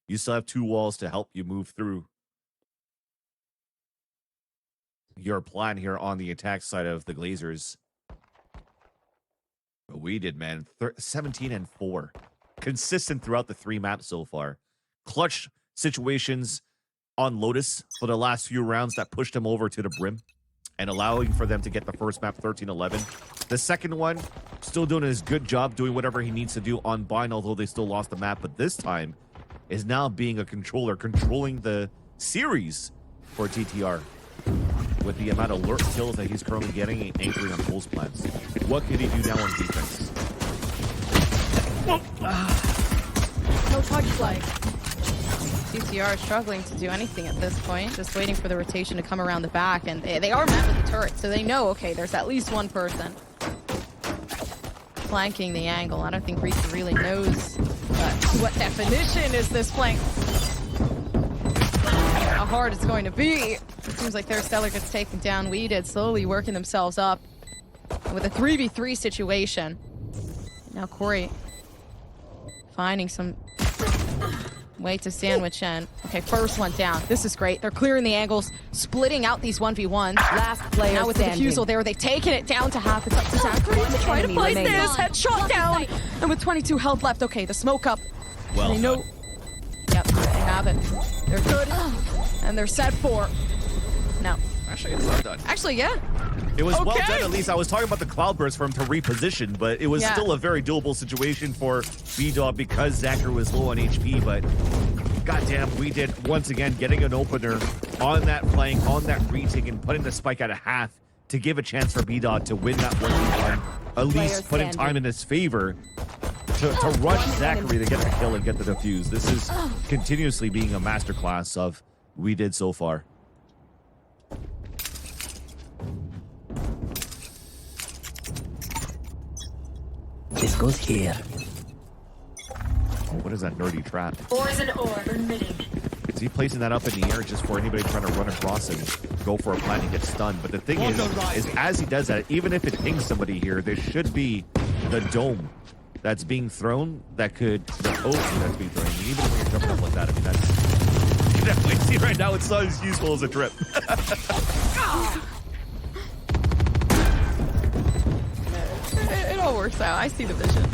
[SPEAKER 2] you still have 2 walls to help you move through your plan here on the attack side of the Glazers. But We Did, man, 17-4, consistent throughout the 3 maps so far. Clutch situations on Lotus for the last few rounds that pushed them over to the brim and allowing for them to get the first map 13-11. The second one, still doing his good job doing whatever he needs to do on Bind, although they still lost the map. But this time is now being a controller, controlling the series for TTR with the amount of lurk kills that he's currently getting and anchoring on Cole's plans. What can he do now on defense?
[SPEAKER 4] No touch flag. TTR is struggling to do anything at this point, just waiting for the rotation to come around the back, and they are met with the turret, so they know, okay, there's at least one person flanking the angle. I don't think Rika really knows what definition is this flank, how hard it's going to be. It seems like their Stellar gets taken down. We Did slowly working themselves up with a 3v3 situation. Now Corey finding some way to sandwich in. Okay, first one down. This is great. They're clearing the angles, splitting out these 1v1s.
[SPEAKER 3] Last player
[SPEAKER 4] Now with the
[SPEAKER 3] standing.
[SPEAKER 4] defusal there, they've taken it down to half. It's up to Zachary to try to
[SPEAKER 3] enemy
[SPEAKER 4] fight
[SPEAKER 3] remaining.
[SPEAKER 4] this. Headshot down. And with 22 health left, okay, the smoke up.
[SPEAKER 2] Well
[SPEAKER 4] They know. Yep, they have it. They're good. And they're set for. No.
[SPEAKER 2] Actually, it's not done.
[SPEAKER 4] Actually, yeah.
[SPEAKER 2] It was well
[SPEAKER 4] Okay.
[SPEAKER 2] done, at least. I was talking about the Cloudburst for him to reposition, but it was
[SPEAKER 4] Yeah.
[SPEAKER 2] still a very doable situation for B-Dog because Zachary was low on HP, but goddamn, We Did once again getting an opener on that flank, on that retake, and putting the spike at a half to give a chance for B-Dog to win that 1v1, at least putting time in his favor to rush Zachary to get the kill and get the defuse. This is continuously being a masterclass of We Did so far.
[SPEAKER 7] This goes here.
[SPEAKER 2] Oh, what is that nerdy trap?
[SPEAKER 5] Poison orb emitting.
[SPEAKER 2] Is he placing that up in the air just for anybody trying to run across and go for a plan and get stunned? But the thing is as he does that, even if it pings somebody here, there should be the dome that's being thrown that could, the ocean that's being thrown. Even when you're jumping up like that, I mean, that's, you definitely see right now it's not as useful as a trip.
[SPEAKER 4] It all works out. I see the vision.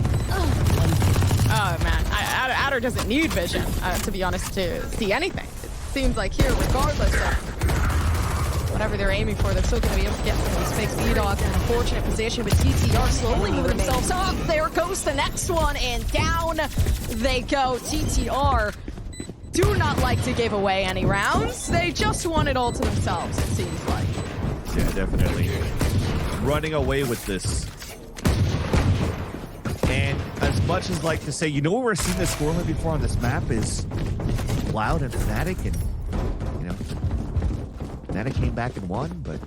[SPEAKER 4] Oh man, Adder doesn't need vision, to be honest, to see anything. It seems like here, regardless of whatever they're aiming for, they're still going to be able to get some of these picks. B-Dog in an unfortunate position, but TTR slowly moving themselves up. There goes the next one, and down they go. TTR do not like to give away any rounds. They just want it all to themselves, it seems like.
[SPEAKER 2] Yeah, definitely. Running away with this. And as much as like to say, you know where we're seeing this scoreline before on this map is Loud and Fnatic, and you know, Fnatic came back and won, but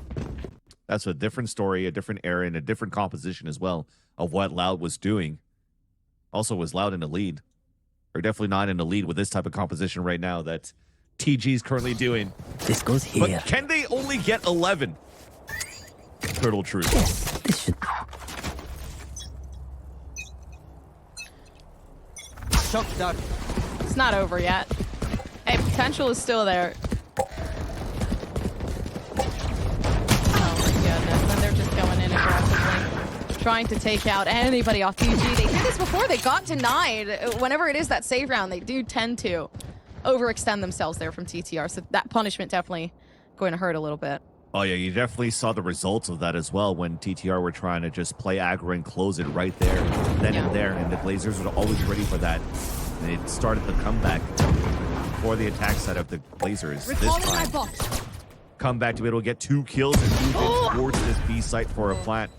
[SPEAKER 2] that's a different story, a different era, and a different composition as well of what Loud was doing. Also was Loud in the lead. Or definitely not in the lead with this type of composition right now that TG is currently doing.
[SPEAKER 7] This goes here.
[SPEAKER 2] But can they only get 11? Turtle Truth.
[SPEAKER 7] Yes, this should.
[SPEAKER 4] It's not over yet. Hey, potential is still there. Oh my goodness, and they're just going in aggressively, trying to take out anybody off PG. They did this before, they got denied. Whenever it is that save round, they do tend to overextend themselves there from TTR, so that punishment definitely going to hurt a little bit.
[SPEAKER 2] Oh yeah, you definitely saw the results of that as well when TTR were trying to just play aggro and close it right there, then and there, and the Glazers were always ready for that. And it started the comeback. for the attack side of the Glazers this time. Come back to be able to get 2 kills and move in towards this B site for a plant.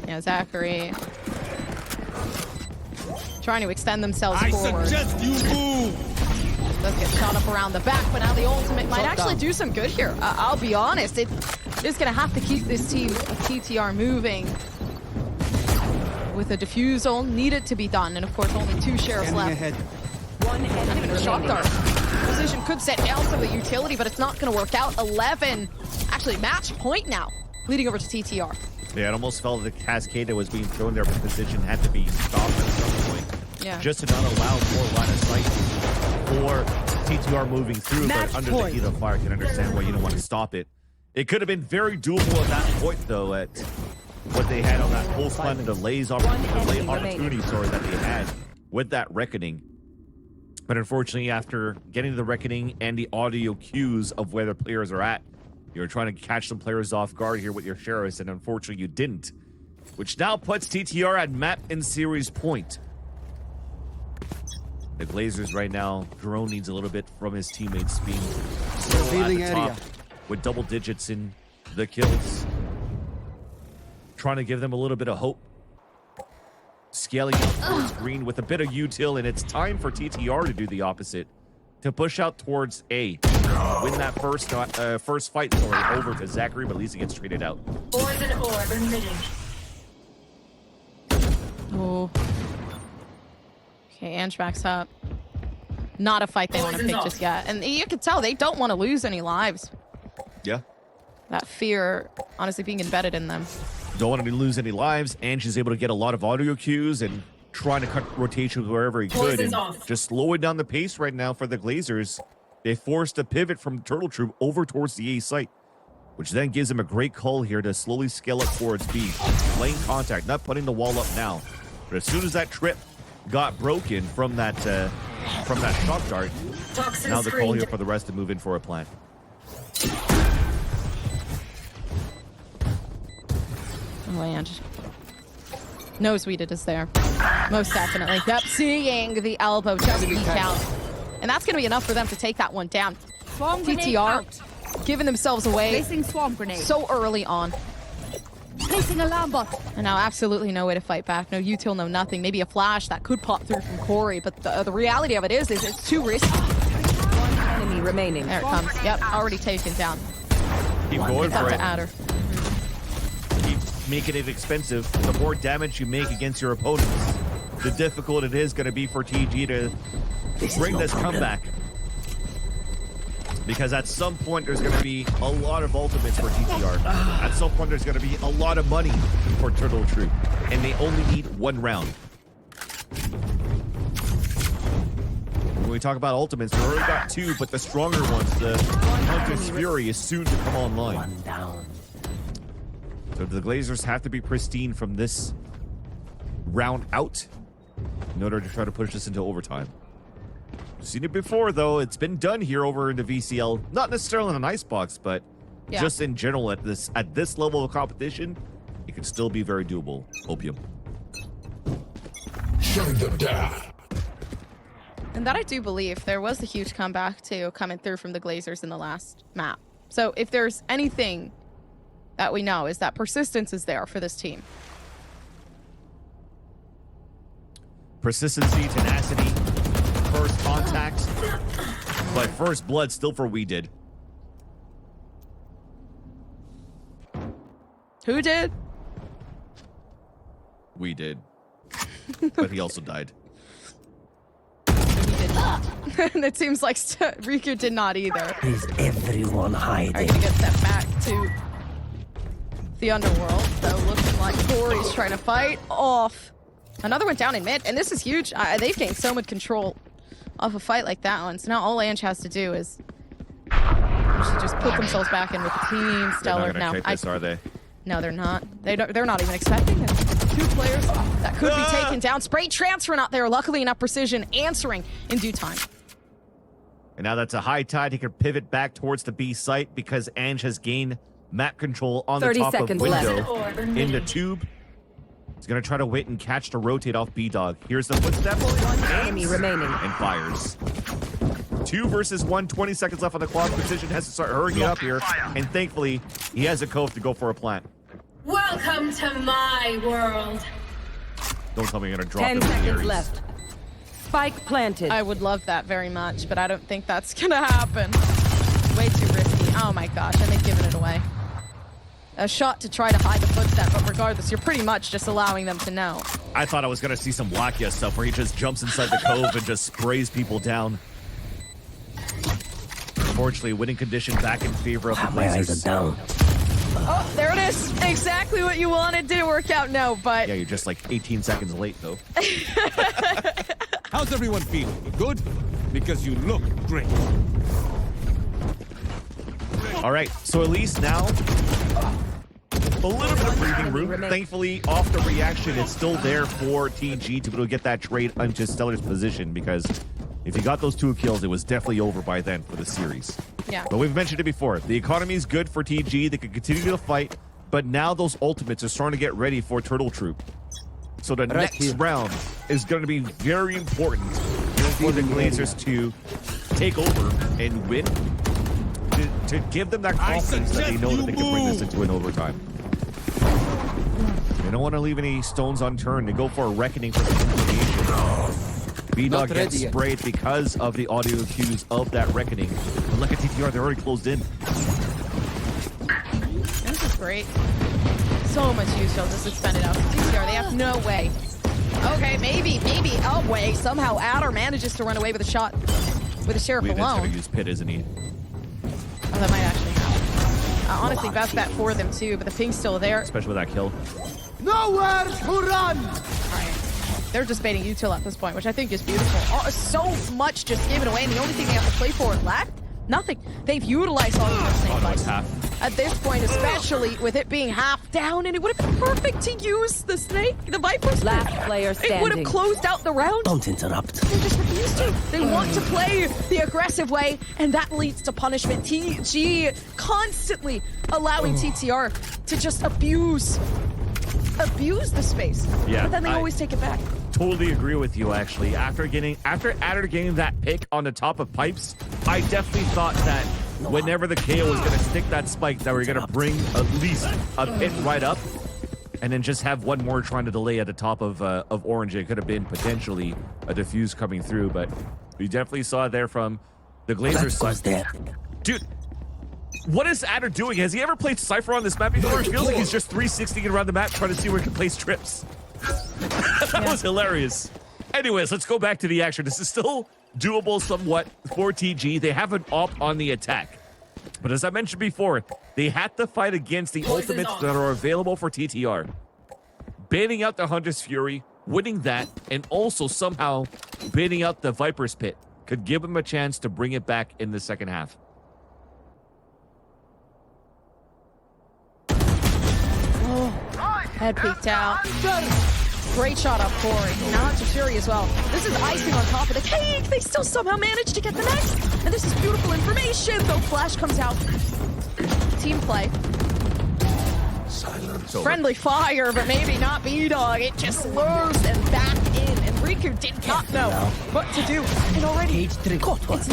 [SPEAKER 4] Yeah, Zachary trying to extend themselves forward.
[SPEAKER 8] Suggest you move.
[SPEAKER 4] Let's get shot up around the back, but now the ultimate might actually do some good here. I'll be honest, it's just going to have to keep this team of TTR moving with a defusal needed to be done. And of course, only 2 sheriffs left.
[SPEAKER 3] One enemy
[SPEAKER 4] A shock
[SPEAKER 3] remaining.
[SPEAKER 4] dart position could set down some of the utility, but it's not going to work out. 11, actually match point now, leading over to TTR.
[SPEAKER 2] Yeah, it almost felt like the cascade that was being thrown there from position had to be stopped at some point.
[SPEAKER 4] Yeah.
[SPEAKER 2] Just to not allow more line of sight for TTR moving through,
[SPEAKER 3] Match
[SPEAKER 2] but under
[SPEAKER 3] point.
[SPEAKER 2] the heat of fire, I can understand why you don't want to stop it. It could have been very doable at that point, though, at what they had on that full stun delays opportunity that they had with that reckoning. But unfortunately, after getting the reckoning and the audio cues of where the players are at, you're trying to catch some players off guard here with your sheriffs, and unfortunately you didn't. Which now puts TTR at map and series point. The Glazers right now, Jerome needs a little bit from his teammates being still at the top with double digits in the kills. Trying to give them a little bit of hope. Scaling up towards green with a bit of util, and it's time for TTR to do the opposite. To push out towards A. Win that first fight over to Zachary, but at least he gets traded out.
[SPEAKER 5] Poison orb emitting.
[SPEAKER 4] Oh. Okay, Ange backs up. Not a fight they want to pick just yet. And you can tell they don't want to lose any lives.
[SPEAKER 2] Yeah.
[SPEAKER 4] That fear, honestly, being embedded in them.
[SPEAKER 2] Don't want to lose any lives. Ange is able to get a lot of audio cues and trying to cut rotations wherever he could. And just slowing down the pace right now for the Glazers. They forced a pivot from Turtle Troop over towards the A site, which then gives them a great call here to slowly scale up towards B. Laying contact, not putting the wall up now. But as soon as that trip got broken from that shock dart, now the call here for the rest to move in for a plant.
[SPEAKER 4] Oh, Ange knows Weeded is there. Most definitely. Yep, seeing the elbow just leak out. And that's going to be enough for them to take that one down. TTR giving themselves away
[SPEAKER 3] Placing swarm grenade.
[SPEAKER 4] so early on.
[SPEAKER 3] Placing alarm bot.
[SPEAKER 4] And now absolutely no way to fight back. No util, no nothing. Maybe a flash that could pop through from Corey, but the reality of it is it's too risky.
[SPEAKER 3] One enemy remaining.
[SPEAKER 4] There it comes. Yep, already taken down.
[SPEAKER 2] Keep going
[SPEAKER 4] It's up
[SPEAKER 2] for
[SPEAKER 4] to
[SPEAKER 2] it.
[SPEAKER 4] Adder.
[SPEAKER 2] Keep making it expensive. The more damage you make against your opponents, the difficult it is going to be for TG to bring this comeback. Because at some point, there's going to be a lot of ultimates for TTR. At some point, there's going to be a lot of money for Turtle Troop. And they only need 1 round. When we talk about ultimates, we already got 2, but the stronger ones, the Hunter's Fury, is soon to come online.
[SPEAKER 7] One down.
[SPEAKER 2] So the Glazers have to be pristine from this round out in order to try to push this into overtime. We've seen it before, though. It's been done here over in the VCL. Not necessarily in an Icebox, but just in general at this level of competition, it can still be very doable. Opium.
[SPEAKER 6] Shutting them down.
[SPEAKER 4] And that I do believe there was a huge comeback too coming through from the Glazers in the last map. So if there's anything that we know is that persistence is there for this team.
[SPEAKER 2] Persistency, tenacity, first contact, but first blood still for We Did.
[SPEAKER 4] Who did?
[SPEAKER 2] We Did. But he also died.
[SPEAKER 4] He did not. And it seems like Riku did not either.
[SPEAKER 7] Is everyone
[SPEAKER 4] Alright,
[SPEAKER 7] hiding?
[SPEAKER 4] he gets sent back to the underworld. So looking like Corey's trying to fight off. Another one down in mid, and this is huge. They've gained so much control of a fight like that one. So now all Ange has to do is just put themselves back in with the team. Stellar.
[SPEAKER 2] They're not going to take this, are they?
[SPEAKER 4] No, they're not. They're not even expecting it. 2 players that could be taken down. Spray transfer not there. Luckily enough precision answering in due time.
[SPEAKER 2] And now that's a high tide. He can pivot back towards the B site because Ange has gained map control on the
[SPEAKER 3] 30
[SPEAKER 2] top of
[SPEAKER 3] seconds
[SPEAKER 2] window
[SPEAKER 3] left.
[SPEAKER 2] in the tube. He's going to try to wait and catch to rotate off B-Dog. Here's the footstep.
[SPEAKER 3] One enemy remaining.
[SPEAKER 2] And fires. 2 versus 1, 20 seconds left on the clock. Precision has to start hurrying it up here. And thankfully, he has a cove to go for a plant.
[SPEAKER 5] Welcome to my world.
[SPEAKER 2] Don't tell me you're going to drop
[SPEAKER 3] 10
[SPEAKER 2] it in the
[SPEAKER 3] seconds
[SPEAKER 2] Ares.
[SPEAKER 3] left. Spike planted.
[SPEAKER 4] I would love that very much, but I don't think that's gonna happen. Way too risky. Oh my gosh, and they've given it away. A shot to try to hide the footstep, but regardless, you're pretty much just allowing them to know.
[SPEAKER 2] I thought I was going to see some Lakia stuff where he just jumps inside the cove and just sprays people down. Unfortunately, winning condition back in favor of the
[SPEAKER 7] My eyes
[SPEAKER 2] Glazers.
[SPEAKER 7] are down.
[SPEAKER 4] Oh, there it is. Exactly what you wanted. Didn't work out, no, but...
[SPEAKER 2] Yeah, you're just like 18 seconds late, though.
[SPEAKER 8] How's everyone feeling? Good? Because you look great.
[SPEAKER 2] All right, so at least now, a little bit of breathing room. Thankfully, off the reaction, it's still there for TG to be able to get that trade onto Stellar's position, because if he got those 2 kills, it was definitely over by then for the series.
[SPEAKER 4] Yeah.
[SPEAKER 2] But we've mentioned it before. The economy is good for TG. They can continue to fight, but now those ultimates are starting to get ready for Turtle Troop. So the next round is going to be very important for the Glazers to take over and win, to give them that confidence that they know that they can bring this into an overtime. They don't want to leave any stones unturned. They go for a reckoning for the information. B-Dog gets sprayed because of the audio cues of that reckoning. But look at TTR, they're already closed in.
[SPEAKER 4] This is great. So much use shall just suspend it out to TTR. They have no way. Okay, maybe, a way. Somehow Adder manages to run away with a shot with the Sheriff
[SPEAKER 2] Weedon's
[SPEAKER 4] alone.
[SPEAKER 2] going to use Pit, isn't he?
[SPEAKER 4] Oh, that might actually happen. Honestly, best bet for them too, but the ping's still there.
[SPEAKER 2] Especially with that kill.
[SPEAKER 6] Nowhere to run!
[SPEAKER 4] Alright. They're just baiting util at this point, which I think is beautiful. Oh, so much just given away, and the only thing they have to play for left? Nothing. They've utilized all of their snake
[SPEAKER 2] Oh, no,
[SPEAKER 4] bites.
[SPEAKER 2] it's half.
[SPEAKER 4] At this point, especially with it being half down, and it would have been perfect to use the snake, the Viper's
[SPEAKER 3] Last
[SPEAKER 4] snake.
[SPEAKER 3] player
[SPEAKER 4] It would have
[SPEAKER 3] standing.
[SPEAKER 4] closed out the round.
[SPEAKER 7] Don't interrupt.
[SPEAKER 4] They just refuse to. They want to play the aggressive way, and that leads to punishment. TG constantly allowing TTR to just abuse the space.
[SPEAKER 2] Yeah,
[SPEAKER 4] But then they
[SPEAKER 2] I-
[SPEAKER 4] always take it back.
[SPEAKER 2] Totally agree with you, actually. After Adder getting that pick on the top of pipes, I definitely thought that whenever the KO was going to stick that spike, that we are going to bring at least a pit right up, and then just have one more trying to delay at the top of Orange. It could have been potentially a diffuse coming through, but we definitely saw it there from the Glazers
[SPEAKER 7] That
[SPEAKER 2] side.
[SPEAKER 7] goes there.
[SPEAKER 2] Dude, what is Adder doing? Has he ever played Cypher on this map before? It feels like he's just 360ing around the map trying to see where he can place trips. That was hilarious. Anyways, let's go back to the action. This is still doable somewhat for TG. They have an op on the attack. But as I mentioned before, they had to fight against the ultimates that are available for TTR. Baiting out the Hunter's Fury, winning that, and also somehow baiting out the Viper's Pit could give them a chance to bring it back in the second half.
[SPEAKER 4] Head peeked out. Great shot up Corey. Now to Fury as well. This is icing on top of the cake. They still somehow manage to get the next. And this is beautiful information, though Flash comes out. Team play. Friendly fire, but maybe not B-Dog. It just lures them back in. And Riku did not know what to do. And already it's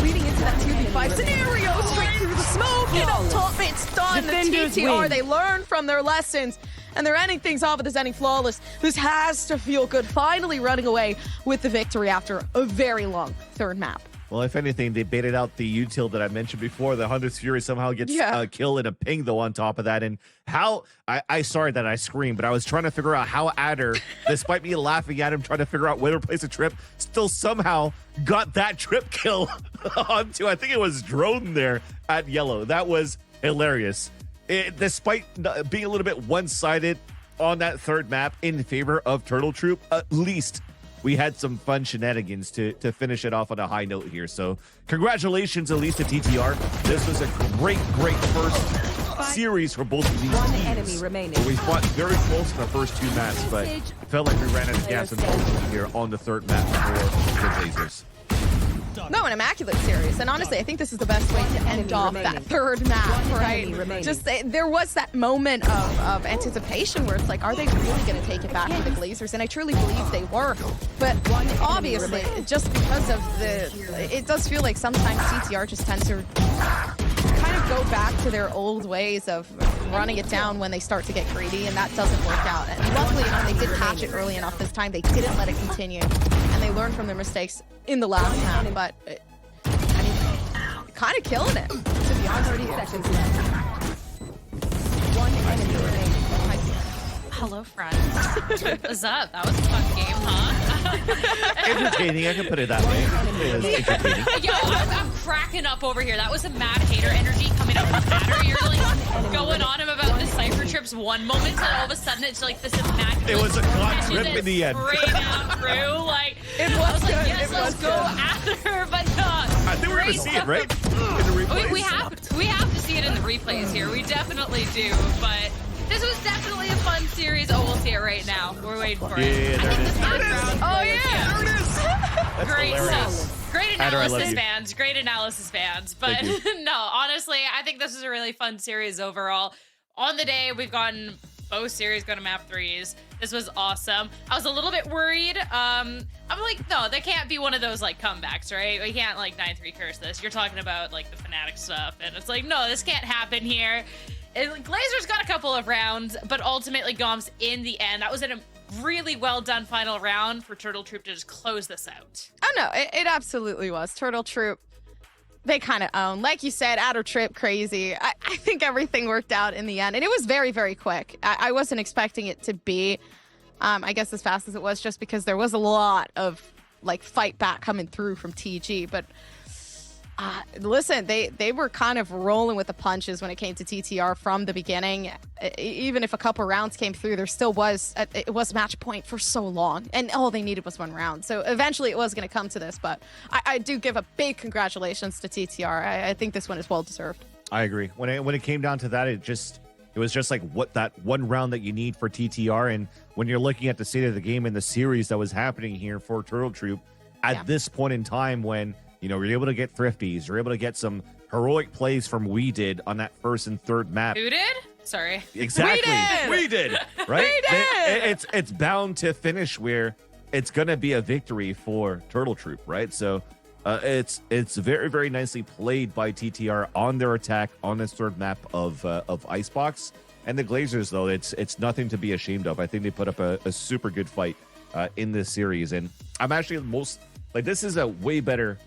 [SPEAKER 4] leading into that 2v5 scenario. Straight through the smoke. And up top, it's done. The
[SPEAKER 3] Defenders
[SPEAKER 4] TTR,
[SPEAKER 3] win.
[SPEAKER 4] they learn from their lessons. And they're ending things off with this ending flawless. This has to feel good. Finally running away with the victory after a very long third map.
[SPEAKER 2] Well, if anything, they baited out the util that I mentioned before. The Hunter's Fury somehow gets a kill and a ping, though, on top of that. And how, I sorry that I screamed, but I was trying to figure out how Adder, despite me laughing at him, trying to figure out where to place a trip, still somehow got that trip kill onto, I think it was Drone there at Yellow. That was hilarious. Despite being a little bit one-sided on that third map in favor of Turtle Troop, at least we had some fun shenanigans to finish it off on a high note here. So congratulations, at least to TTR. This was a great first series for both of these
[SPEAKER 3] One
[SPEAKER 2] teams.
[SPEAKER 3] enemy remaining.
[SPEAKER 2] We fought very close in the first 2 maps, but felt like we ran out of gas and here on the third map for the Glazers.
[SPEAKER 4] No, an immaculate series. And honestly, I think this is the best way to end off that third map, right? Just there was that moment of anticipation where it's like, are they really going to take it back to the Glazers? And I truly believe they were. But obviously, just because of it does feel like sometimes TTR just tends to kind of go back to their old ways of running it down when they start to get greedy, and that doesn't work out. And luckily enough, they did catch it early enough this time. They didn't let it continue, and they learned from their mistakes in the last map. But I mean, kind of killing it, to be honest.
[SPEAKER 3] 30 seconds left. One enemy remaining.
[SPEAKER 1] Hello, friends. What's up? That was a fun game, huh?
[SPEAKER 2] Entertaining, I can put it that way. It was entertaining.
[SPEAKER 1] Yo, I'm cracking up over here. That was a mad hater energy coming out of the matter. You're like going on him about the Cypher trips one moment, and all of a sudden it's like this immaculate.
[SPEAKER 2] It was a clock trip in the end.
[SPEAKER 1] Straight down through, like
[SPEAKER 4] It was
[SPEAKER 1] I was
[SPEAKER 4] good.
[SPEAKER 1] like, yes,
[SPEAKER 4] It
[SPEAKER 1] let's
[SPEAKER 4] was
[SPEAKER 1] go
[SPEAKER 4] good.
[SPEAKER 1] after her, but no.
[SPEAKER 2] I think we're going to see it, right? In the replays.
[SPEAKER 1] We have to see it in the replays here. We definitely do, but this was definitely a fun series. Oh, we'll see it right now. We're waiting for it.
[SPEAKER 2] Yeah, there it is.
[SPEAKER 4] Oh yeah,
[SPEAKER 2] There it is. That's
[SPEAKER 1] Great
[SPEAKER 2] hilarious.
[SPEAKER 1] stuff. Great
[SPEAKER 2] Adder, I love
[SPEAKER 1] analysis,
[SPEAKER 2] you.
[SPEAKER 1] fans. Great analysis, fans. But
[SPEAKER 2] Thank
[SPEAKER 1] no, honestly, I think this is a really fun series overall. On the day, we've gotten both series go to map 3s. This was awesome. I was a little bit worried. I'm like, no, that can't be one of those like comebacks, right? We can't like 9-3 curse this. You're talking about like the Fnatic stuff, and it's like, no, this can't happen here. Glazers got a couple of rounds, but ultimately Goms in the end. That was a really well done final round for Turtle Troop to just close this out.
[SPEAKER 4] Oh no, it absolutely was. Turtle Troop, they kind of own. Like you said, Adder Trip, crazy. I think everything worked out in the end. And it was very, very quick. I wasn't expecting it to be, I guess, as fast as it was, just because there was a lot of like fight back coming through from TG. But listen, they were kind of rolling with the punches when it came to TTR from the beginning. Even if a couple rounds came through, there still was it was match point for so long, and all they needed was one round. So eventually it was going to come to this, but I do give a big congratulations to TTR. I think this one is well deserved.
[SPEAKER 2] I agree. When it came down to that, it was just like what that one round that you need for TTR. And when you're looking at the state of the game and the series that was happening here for Turtle Troop at this point in time, when you're able to get thrifties, you're able to get some heroic plays from We Did on that first and third map.
[SPEAKER 1] Who did? Sorry.
[SPEAKER 2] Exactly. We did. Right? It's bound to finish where it's going to be a victory for Turtle Troop, right? So it's very, very nicely played by TTR on their attack on this third map of Icebox. And the Glazers, though, it's nothing to be ashamed of. I think they put up a super good fight in this series. And I'm actually this is a way better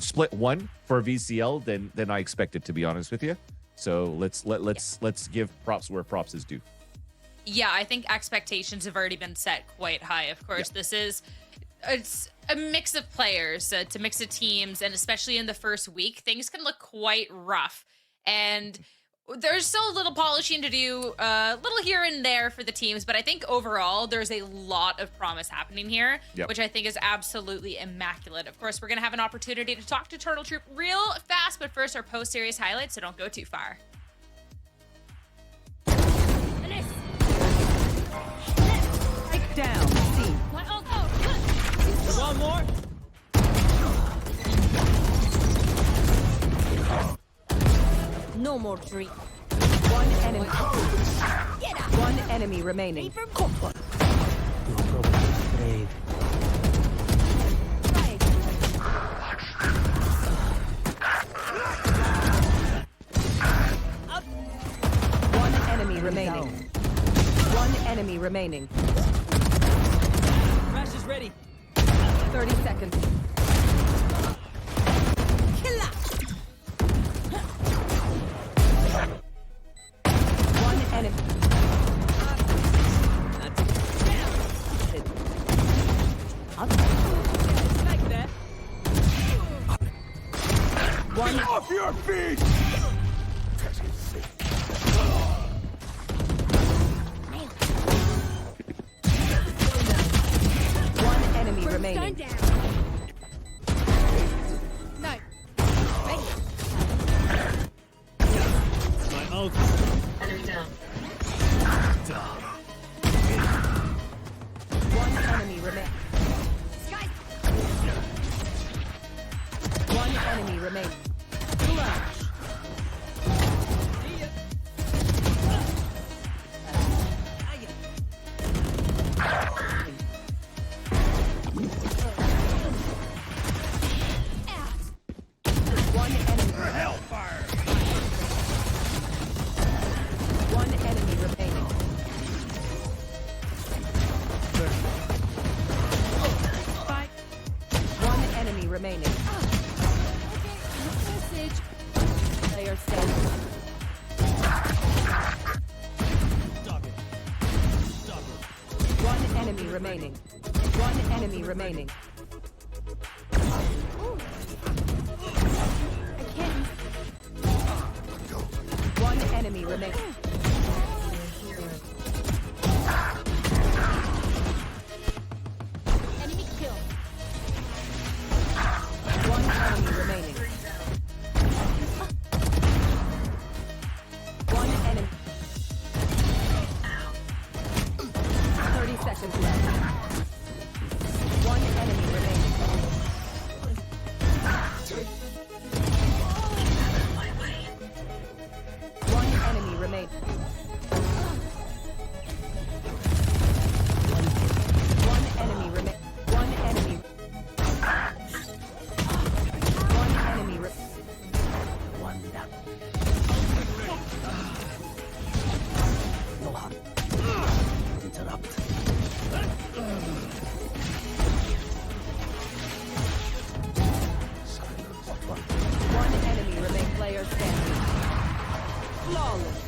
[SPEAKER 2] split one for VCL than I expected, to be honest with you. So let's give props where props is due.
[SPEAKER 1] Yeah, I think expectations have already been set quite high. Of course, it's a mix of players, it's a mix of teams, and especially in the first week, things can look quite rough. And there's still a little polishing to do, a little here and there for the teams, but I think overall there's a lot of promise happening here, which I think is absolutely immaculate. Of course, we're going to have an opportunity to talk to Turtle Troop real fast, but first our post-series highlights, so don't go too far.
[SPEAKER 3] Take down. C.
[SPEAKER 8] One more.
[SPEAKER 3] No more drink. One enemy. One enemy remaining.
[SPEAKER 7] Brave.
[SPEAKER 3] One enemy remaining. One enemy remaining.
[SPEAKER 9] Crash is ready.
[SPEAKER 3] 30 seconds. One enemy.
[SPEAKER 9] Like that.
[SPEAKER 3] One
[SPEAKER 6] Off your feet!
[SPEAKER 3] enemy remaining.
[SPEAKER 8] My ult.
[SPEAKER 3] One enemy remaining. remaining. One enemy remaining. One enemy remaining.
[SPEAKER 4] Enemy kill.
[SPEAKER 3] One enemy remaining. One enemy. 30 seconds left. One enemy remaining. One enemy remaining. One enemy remaining. One enemy. One enemy
[SPEAKER 7] One down. No harm. Interrupt.
[SPEAKER 3] One enemy remaining. Player standing. Flawless.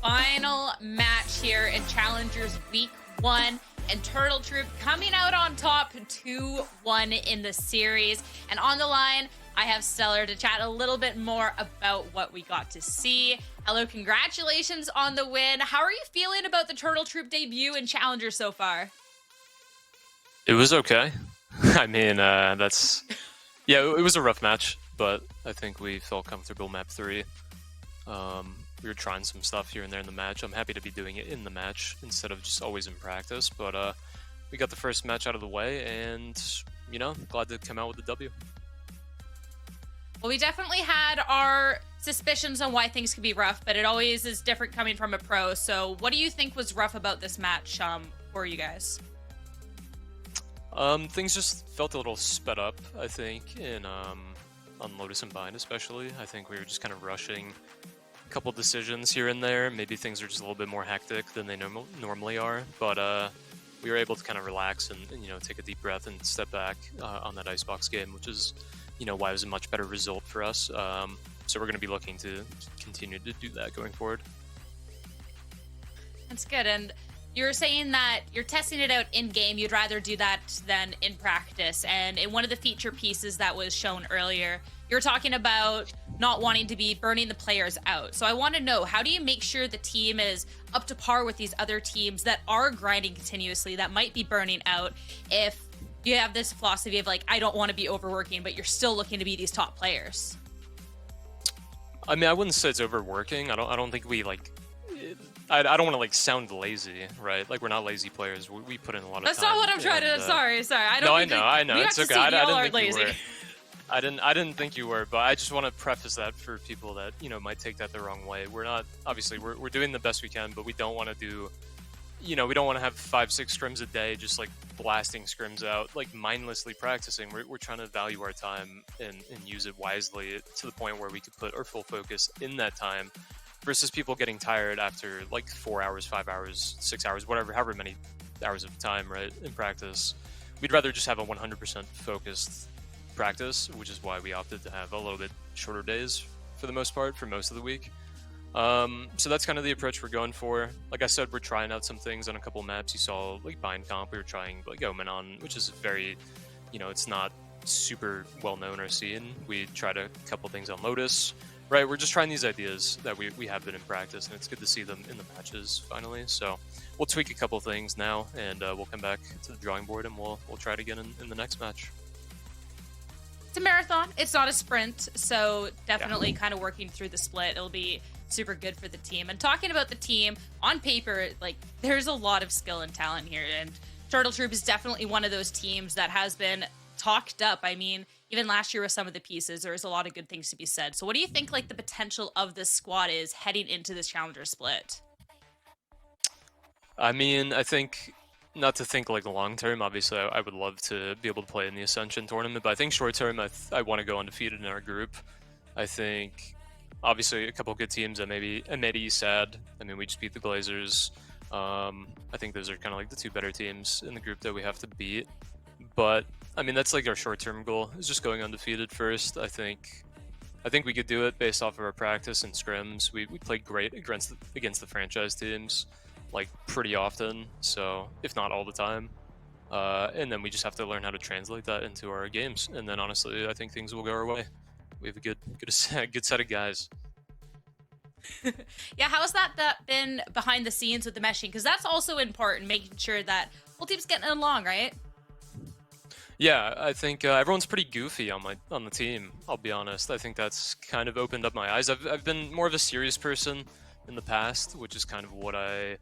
[SPEAKER 1] Final match here in Challengers Week 1, and Turtle Troop coming out on top 2-1 in the series. And on the line, I have Stellar to chat a little bit more about what we got to see. Hello, congratulations on the win. How are you feeling about the Turtle Troop debut in Challengers so far?
[SPEAKER 9] It was okay. I mean, it was a rough match, but I think we felt comfortable map 3. We were trying some stuff here and there in the match. I'm happy to be doing it in the match instead of just always in practice, but we got the first match out of the way, and, you know, glad to come out with the W.
[SPEAKER 1] Well, we definitely had our suspicions on why things could be rough, but it always is different coming from a pro. So what do you think was rough about this match for you guys?
[SPEAKER 9] Things just felt a little sped up, I think, on Lotus and Bind especially. I think we were just kind of rushing a couple decisions here and there. Maybe things are just a little bit more hectic than they normally are, but we were able to kind of relax and you know, take a deep breath and step back on that Icebox game, which is, you know, why it was a much better result for us. So we're going to be looking to continue to do that going forward.
[SPEAKER 1] That's good. And you're saying that you're testing it out in-game. You'd rather do that than in practice. And in one of the feature pieces that was shown earlier, you're talking about not wanting to be burning the players out. So I want to know, how do you make sure the team is up to par with these other teams that are grinding continuously, that might be burning out, if you have this philosophy of like, I don't want to be overworking, but you're still looking to be these top players?
[SPEAKER 9] I mean, I wouldn't say it's overworking. I don't think we like I don't want to like sound lazy, right? Like we're not lazy players. We put in a lot of
[SPEAKER 1] That's
[SPEAKER 9] time.
[SPEAKER 1] not what I'm trying to. Sorry. I don't.
[SPEAKER 9] No,
[SPEAKER 1] think
[SPEAKER 9] I know.
[SPEAKER 1] We
[SPEAKER 9] It's
[SPEAKER 1] got to
[SPEAKER 9] okay.
[SPEAKER 1] see
[SPEAKER 9] I
[SPEAKER 1] y'all
[SPEAKER 9] didn't
[SPEAKER 1] aren't
[SPEAKER 9] think you
[SPEAKER 1] lazy.
[SPEAKER 9] were. I didn't think you were, but I just want to preface that for people that might take that the wrong way. We're not obviously we're doing the best we can, but we don't want to do. We don't want to have 5-6 scrims a day, just like blasting scrims out, like mindlessly practicing. We're trying to value our time and use it wisely to the point where we could put our full focus in that time, versus people getting tired after like 4 hours, 5 hours, 6 hours, however many hours of time, right, in practice. We'd rather just have a 100% focused practice, which is why we opted to have a little bit shorter days for the most part for most of the week. So that's kind of the approach we're going for. Like I said, we're trying out some things on a couple maps. You saw like Bind Comp, we were trying like Omen on, which is very, it's not super well known or seen. We tried a couple things on Lotus, right? We're just trying these ideas that we have been in practice, and it's good to see them in the matches finally. So we'll tweak a couple things now, and we'll come back to the drawing board, and we'll try it again in the next match.
[SPEAKER 1] It's a marathon. It's not a sprint, so definitely kind of working through the split. It'll be super good for the team. And talking about the team, on paper, like there's a lot of skill and talent here, and Turtle Troop is definitely one of those teams that has been talked up. I mean, even last year with some of the pieces, there's a lot of good things to be said. So what do you think like the potential of this squad is heading into this Challenger split?
[SPEAKER 9] I mean, I think, not to think like long term, obviously I would love to be able to play in the Ascension Tournament, but I think short term I want to go undefeated in our group. I think obviously a couple good teams that maybe sad. I mean, we just beat the Glazers. I think those are kind of like the two better teams in the group that we have to beat. But I mean, that's like our short-term goal, is just going undefeated first. I think we could do it based off of our practice and scrims. We played great against the franchise teams, like pretty often, so if not all the time. And then we just have to learn how to translate that into our games. And then honestly, I think things will go our way. We have a good set of guys.
[SPEAKER 1] Yeah, how's that been behind the scenes with the meshing? Because that's also important, making sure that whole team's getting along, right?
[SPEAKER 9] Yeah, I think everyone's pretty goofy on the team, I'll be honest. I think that's kind of opened up my eyes. I've been more of a serious person in the past, which is kind of what I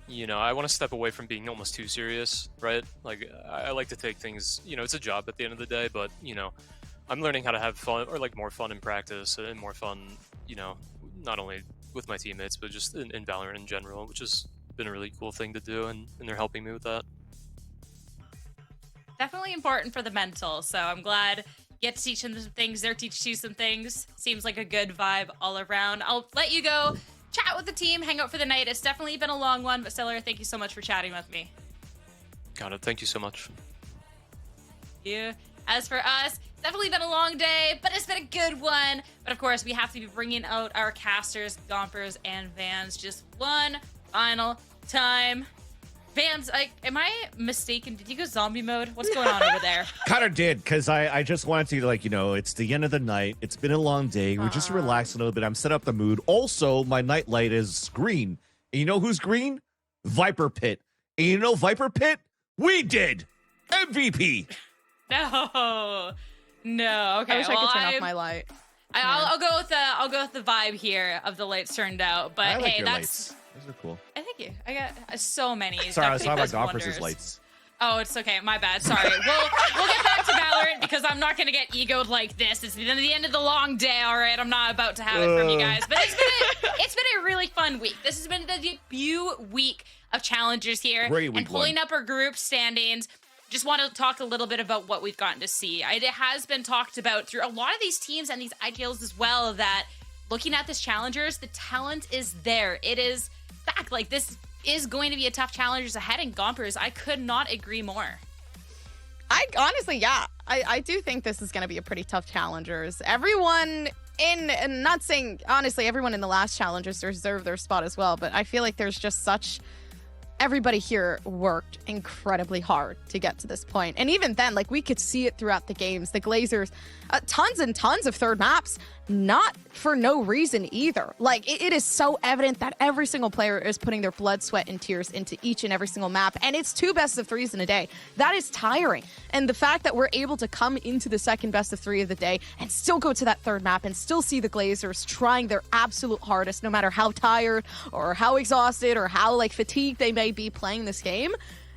[SPEAKER 9] want to step away from being almost too serious, right? Like, I like to take things, it's a job at the end of the day, but, I'm learning how to have fun, or like more fun in practice, and more fun, not only with my teammates, but just in VALORANT in general, which has been a really cool thing to do, and they're helping me with that.
[SPEAKER 1] Definitely important for the mental, so I'm glad you get to teach them some things, they're teaching you some things. Seems like a good vibe all around. I'll let you go chat with the team, hang out for the night. It's definitely been a long one, but Stellar, thank you so much for chatting with me.
[SPEAKER 9] Got it. Thank you so much.
[SPEAKER 1] Yeah. As for us, definitely been a long day, but it's been a good one. But of course, we have to be bringing out our casters, Gompers, and Vans just one final time. Vans, am I mistaken? Did you go zombie mode? What's going on over there?
[SPEAKER 2] Kind of did, because I just wanted to, like, it's the end of the night. It's been a long day. We're just relaxing a little bit. I'm set up the mood. Also, my night light is green. And you know who's green? Viper Pit. And you know Viper Pit? We did! MVP!
[SPEAKER 1] No. Okay.
[SPEAKER 4] I wish I could turn off my light.
[SPEAKER 1] I'll go with the vibe here of the lights turned out. But
[SPEAKER 2] I like
[SPEAKER 1] hey,
[SPEAKER 2] your
[SPEAKER 1] that's
[SPEAKER 2] lights. Those are cool.
[SPEAKER 1] Thank you. I got so many.
[SPEAKER 2] Sorry, I was talking
[SPEAKER 1] Definitely
[SPEAKER 2] about
[SPEAKER 1] does
[SPEAKER 2] Gompers'
[SPEAKER 1] wonders.
[SPEAKER 2] lights.
[SPEAKER 1] Oh, it's okay. My bad. Sorry. We'll get back to Valorant because I'm not going to get egoed like this. It's the end of the long day, all right? I'm not about to have it from you guys. But it's been a really fun week. This has been the debut week of Challengers here.
[SPEAKER 2] Great week
[SPEAKER 1] and pulling
[SPEAKER 2] one.
[SPEAKER 1] up our group standings. Just want to talk a little bit about what we've gotten to see. It has been talked about through a lot of these teams and these IGLs as well that looking at this Challengers, the talent is there. It is back. Like, this is going to be a tough Challengers ahead, and Gompers, I could not agree more.
[SPEAKER 4] I honestly, yeah, I do think this is going to be a pretty tough Challengers. Everyone and not saying, honestly, everyone in the last Challengers deserved their spot as well, but I feel like there's just such everybody here worked incredibly hard to get to this point. And even then, like, we could see it throughout the games. The Glazers, tons and tons of third maps, not for no reason either. Like, it is so evident that every single player is putting their blood, sweat, and tears into each and every single map. And it's 2 best of 3s in a day. That is tiring. And the fact that we're able to come into the second best of 3 of the day and still go to that third map and still see the Glazers trying their absolute hardest, no matter how tired or how exhausted or how, like, fatigued they may be playing this game,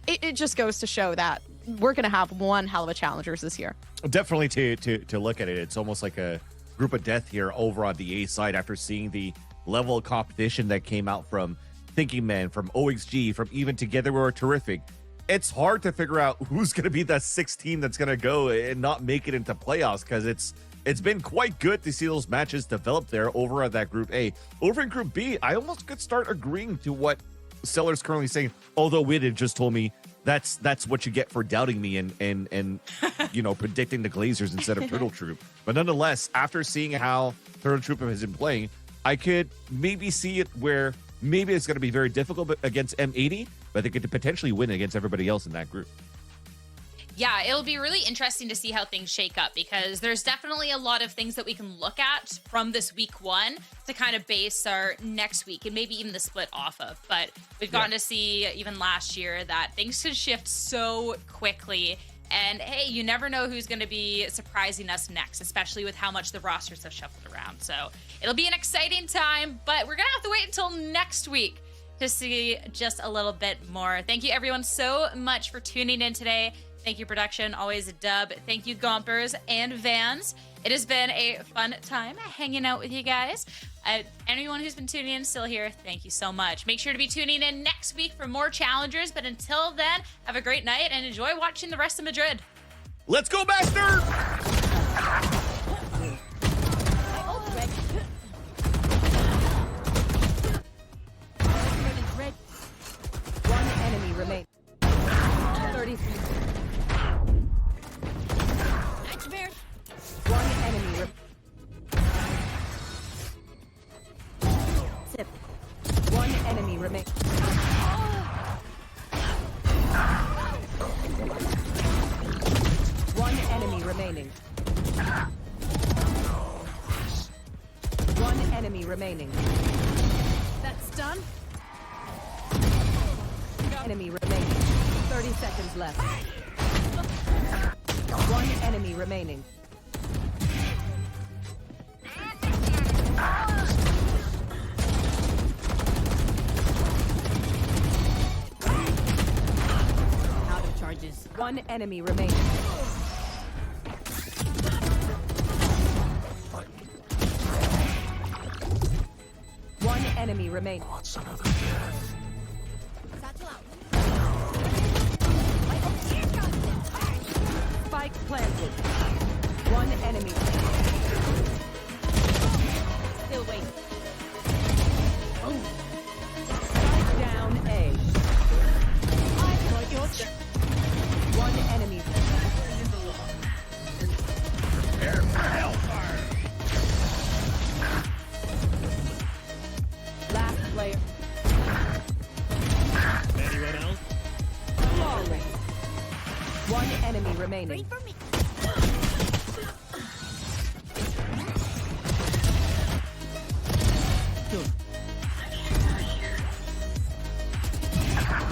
[SPEAKER 4] it just goes to show that we're going to have one hell of a Challengers this year.
[SPEAKER 2] Definitely to look at it, it's almost like a group of death here over on the A side after seeing the level of competition that came out from Thinking Man, from OXG, from even Together We're Terrific. It's hard to figure out who's going to be that 6th team that's going to go and not make it into playoffs, because it's been quite good to see those matches develop there over at that Group A. Over in Group B, I almost could start agreeing to what Seller's currently saying, although Wid just told me that's what you get for doubting me and you know, predicting the Glazers instead of Turtle Troop. But nonetheless, after seeing how Turtle Troop has been playing, I could maybe see it where maybe it's going to be very difficult against M80, but they could potentially win against everybody else in that group.
[SPEAKER 1] Yeah, it'll be really interesting to see how things shake up, because there's definitely a lot of things that we can look at from this week 1 to kind of base our next week and maybe even the split off of. But we've gotten to see even last year that things could shift so quickly. And hey, you never know who's going to be surprising us next, especially with how much the rosters have shuffled around. So it'll be an exciting time, but we're going to have to wait until next week to see just a little bit more. Thank you everyone so much for tuning in today. Thank you, production. Always a dub. Thank you, Gompers and Vans. It has been a fun time hanging out with you guys. Anyone who's been tuning in still here, thank you so much. Make sure to be tuning in next week for more Challengers. But until then, have a great night and enjoy watching the rest of Madrid.
[SPEAKER 2] Let's go, Master!
[SPEAKER 3] One enemy remains. 30 feet. One enemy Sip. One enemy remains. One enemy remaining. One enemy remaining. That's done. Enemy remaining. 30 seconds left. One enemy remaining. Out of charges. One enemy remaining. One enemy remaining. Spike planted. One enemy. Still waiting. Spike down A. One enemy.
[SPEAKER 6] Prepare for hellfire.
[SPEAKER 3] Last player.
[SPEAKER 6] Anyone else?
[SPEAKER 3] Flawless. One enemy remaining.
[SPEAKER 5] Wait for me.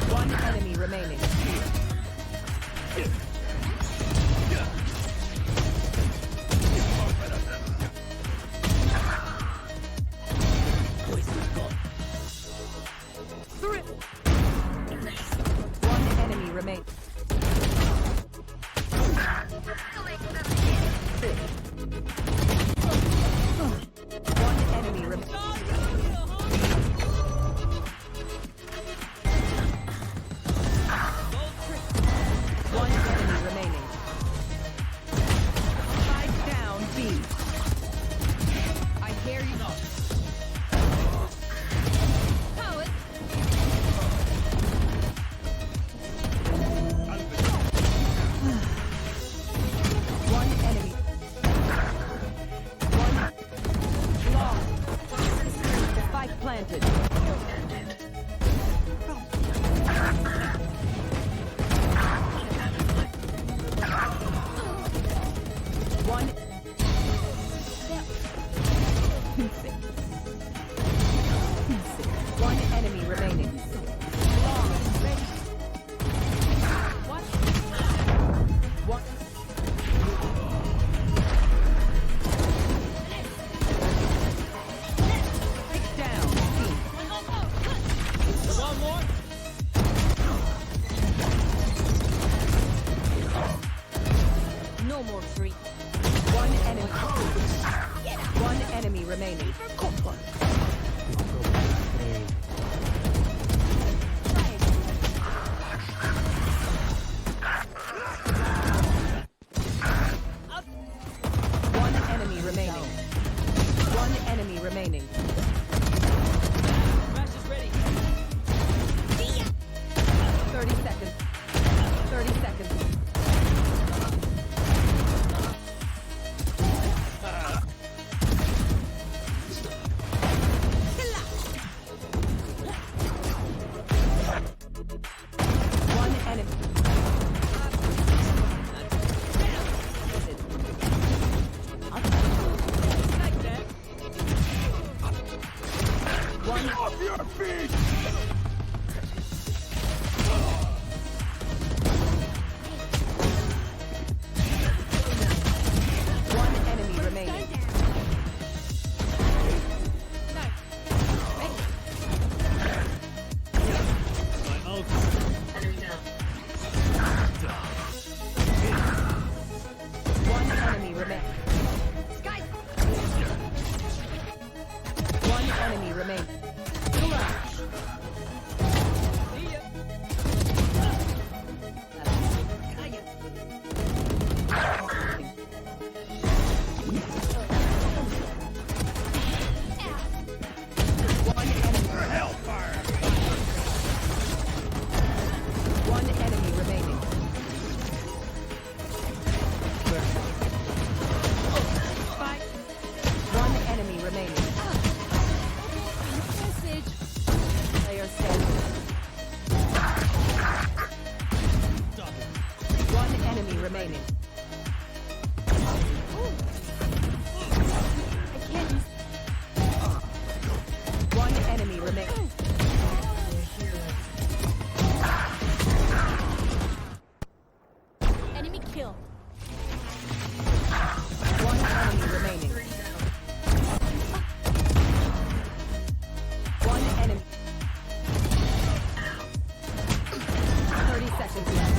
[SPEAKER 3] One enemy remaining. One enemy remaining. One enemy remaining. One. Take down.
[SPEAKER 6] One more.
[SPEAKER 3] No more free. One enemy. One enemy remaining. One enemy remaining. One enemy remaining.
[SPEAKER 6] Match is ready.
[SPEAKER 3] 30 seconds. 30 seconds. One enemy. One
[SPEAKER 8] Off your feet!
[SPEAKER 3] One enemy remaining.
[SPEAKER 6] My ult.
[SPEAKER 3] One enemy remaining. One enemy remaining. One enemy.
[SPEAKER 8] Hellfire!
[SPEAKER 3] One enemy remaining. One enemy remaining. Player standing. One enemy remaining. One enemy remaining.
[SPEAKER 5] Enemy kill.
[SPEAKER 3] One enemy remaining. One enemy. 30 seconds left.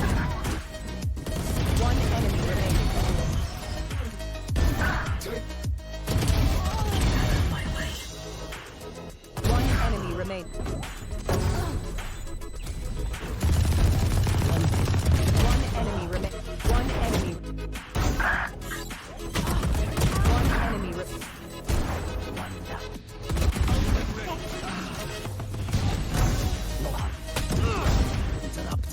[SPEAKER 3] One enemy remaining. One enemy remaining. One enemy remaining. One enemy. One enemy remaining.
[SPEAKER 7] One down. No harm. Interrupt.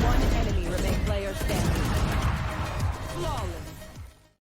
[SPEAKER 3] One enemy remain player standing. Flawless.